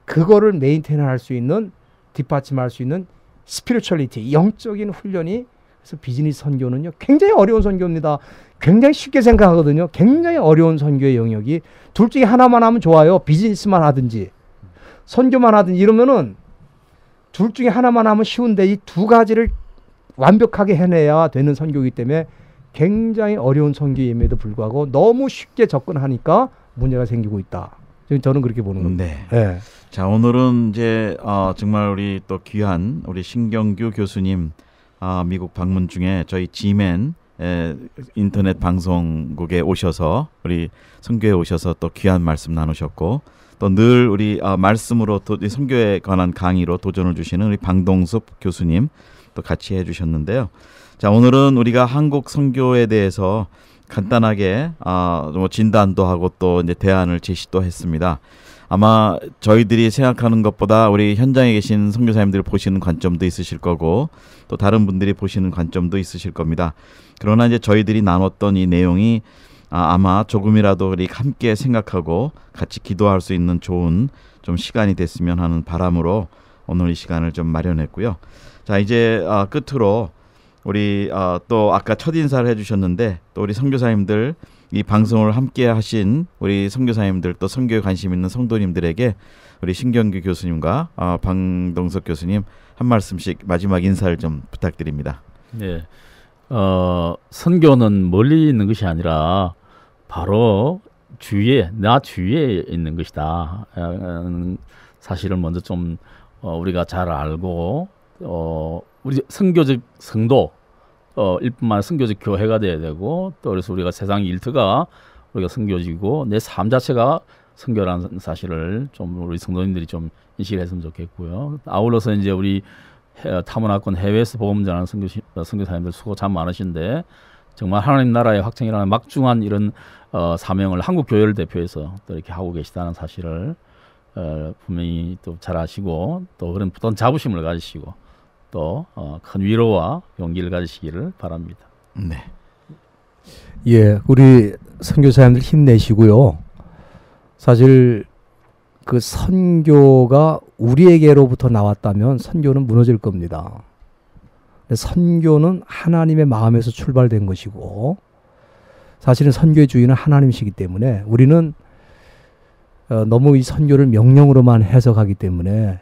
그거를 메인테인 할 수 있는 뒷받침할 수 있는 스피리추얼리티 영적인 훈련이 그래서 비즈니스 선교는요 굉장히 어려운 선교입니다. 굉장히 쉽게 생각하거든요. 굉장히 어려운 선교의 영역이 둘 중에 하나만 하면 좋아요. 비즈니스만 하든지 선교만 하든지 이러면은 둘 중에 하나만 하면 쉬운데 이 두 가지를 완벽하게 해내야 되는 선교이기 때문에 굉장히 어려운 선교임에도 불구하고 너무 쉽게 접근하니까 문제가 생기고 있다. 저는 그렇게 보는 겁니다. 네. 네. 자, 오늘은 이제 정말 우리 또 귀한 우리 신경규 교수님 미국 방문 중에 저희 지맨 인터넷 방송국에 오셔서 우리 선교에 오셔서 또 귀한 말씀 나누셨고 또 늘 우리 말씀으로 선교에 관한 강의로 도전을 주시는 우리 방동섭 교수님 또 같이 해주셨는데요. 자, 오늘은 우리가 한국 선교에 대해서 간단하게 뭐 진단도 하고 또 이제 대안을 제시도 했습니다. 아마 저희들이 생각하는 것보다 우리 현장에 계신 선교사님들 보시는 관점도 있으실 거고 또 다른 분들이 보시는 관점도 있으실 겁니다. 그러나 이제 저희들이 나눴던 이 내용이 아마 조금이라도 우리 함께 생각하고 같이 기도할 수 있는 좋은 좀 시간이 됐으면 하는 바람으로 오늘 이 시간을 좀 마련했고요. 자, 이제 끝으로 우리 또 아까 첫 인사를 해주셨는데 또 우리 선교사님들 이 방송을 함께 하신 우리 선교사님들 또 선교에 관심 있는 성도님들에게 우리 신경규 교수님과 방동석 교수님 한 말씀씩 마지막 인사를 좀 부탁드립니다. 네, 선교는 멀리 있는 것이 아니라 바로 나 주위에 있는 것이다. 사실을 먼저 좀 우리가 잘 알고 우리 선교적 성도 일뿐만 아니라 선교적 교회가 돼야 되고 또 그래서 우리가 세상 일터가 우리가 선교지고 내 삶 자체가 선교라는 사실을 좀 우리 성도님들이 좀 인식을 했으면 좋겠고요. 아울러서 이제 우리 타문화권 해외에서 복음 전하는 선교사님들 수고 참 많으신데 정말 하나님 나라의 확장이라는 막중한 이런 사명을 한국 교회를 대표해서 또 이렇게 하고 계시다는 사실을 분명히 또 잘 아시고 또 그런 자부심을 가지시고 또 큰 위로와 용기를 가지시기를 바랍니다. 네. 예, 우리 선교사님들 힘내시고요. 사실 그 선교가 우리에게로부터 나왔다면 선교는 무너질 겁니다. 선교는 하나님의 마음에서 출발된 것이고 사실은 선교의 주인은 하나님이시기 때문에 우리는 너무 이 선교를 명령으로만 해석하기 때문에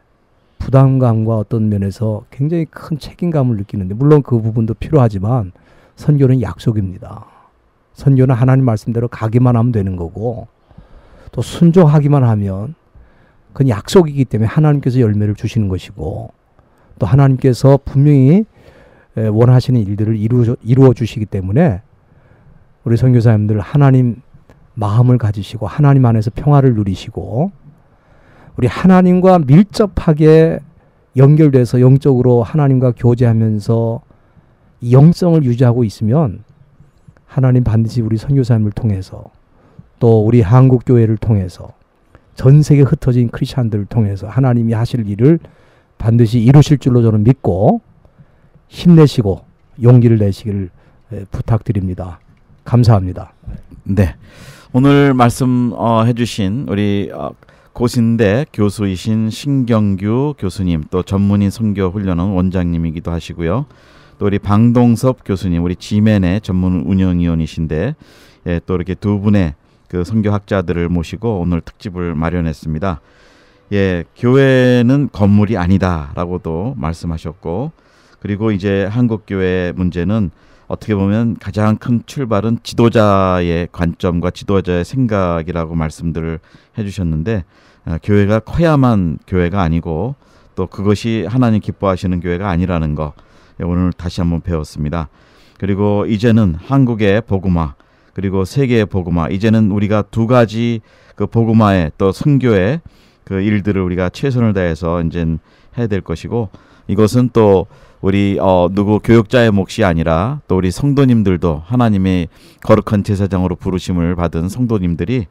부담감과 어떤 면에서 굉장히 큰 책임감을 느끼는데 물론 그 부분도 필요하지만 선교는 약속입니다. 선교는 하나님 말씀대로 가기만 하면 되는 거고 또 순종하기만 하면 그건 약속이기 때문에 하나님께서 열매를 주시는 것이고 또 하나님께서 분명히 원하시는 일들을 이루어 주시기 때문에 우리 선교사님들 하나님 마음을 가지시고 하나님 안에서 평화를 누리시고 우리 하나님과 밀접하게 연결돼서 영적으로 하나님과 교제하면서 이 영성을 유지하고 있으면 하나님 반드시 우리 선교사님을 통해서 또 우리 한국 교회를 통해서 전 세계에 흩어진 크리스찬들을 통해서 하나님이 하실 일을 반드시 이루실 줄로 저는 믿고 힘내시고 용기를 내시기를 부탁드립니다. 감사합니다. 네, 오늘 말씀 해주신 우리 고신대 교수이신 신경규 교수님, 또 전문인 선교훈련원 원장님이기도 하시고요. 또 우리 방동섭 교수님, 우리 지멘의 전문 운영위원이신데 또 이렇게 두 분의 그 선교학자들을 모시고 오늘 특집을 마련했습니다. 교회는 건물이 아니다라고도 말씀하셨고, 그리고 이제 한국 교회 문제는 어떻게 보면 가장 큰 출발은 지도자의 관점과 지도자의 생각이라고 말씀들을 해주셨는데, 교회가 커야만 교회가 아니고 또 그것이 하나님 기뻐하시는 교회가 아니라는 거 오늘 다시 한번 배웠습니다. 그리고 이제는 한국의 복음화 그리고 세계의 복음화, 이제는 우리가 두 가지 그 복음화의 또 선교의 그 일들을 우리가 최선을 다해서 이제 해야 될 것이고, 이것은 또 우리 누구 교육자의 몫이 아니라 또 우리 성도님들도 하나님의 거룩한 제사장으로 부르심을 받은 성도님들이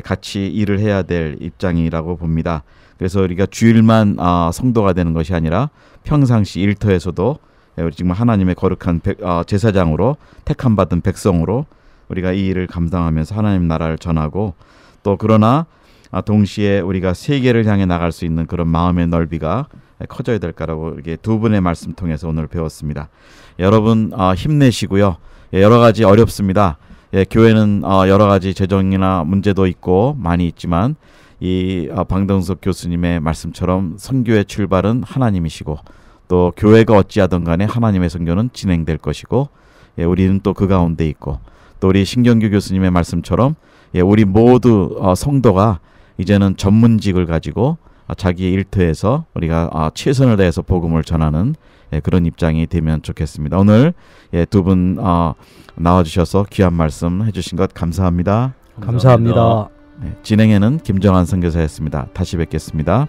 같이 일을 해야 될 입장이라고 봅니다. 그래서 우리가 주일만 성도가 되는 것이 아니라 평상시 일터에서도 우리 지금 하나님의 거룩한 제사장으로 택함받은 백성으로 우리가 이 일을 감당하면서 하나님 나라를 전하고, 또 그러나 동시에 우리가 세계를 향해 나갈 수 있는 그런 마음의 넓이가 커져야 될까라고 이렇게 두 분의 말씀 통해서 오늘 배웠습니다. 여러분 힘내시고요. 여러 가지 어렵습니다. 교회는 여러 가지 재정이나 문제도 있고 많이 있지만 이 방동석 교수님의 말씀처럼 선교의 출발은 하나님이시고 또 교회가 어찌하든 간에 하나님의 선교는 진행될 것이고, 우리는 또 그 가운데 있고, 또 우리 신경규 교수님의 말씀처럼 우리 모두 성도가 이제는 전문직을 가지고 자기의 일터에서 우리가 최선을 다해서 복음을 전하는 그런 입장이 되면 좋겠습니다. 오늘 두 분 나와주셔서 귀한 말씀 해주신 것 감사합니다. 감사합니다. 진행에는 김정한 선교사였습니다. 다시 뵙겠습니다.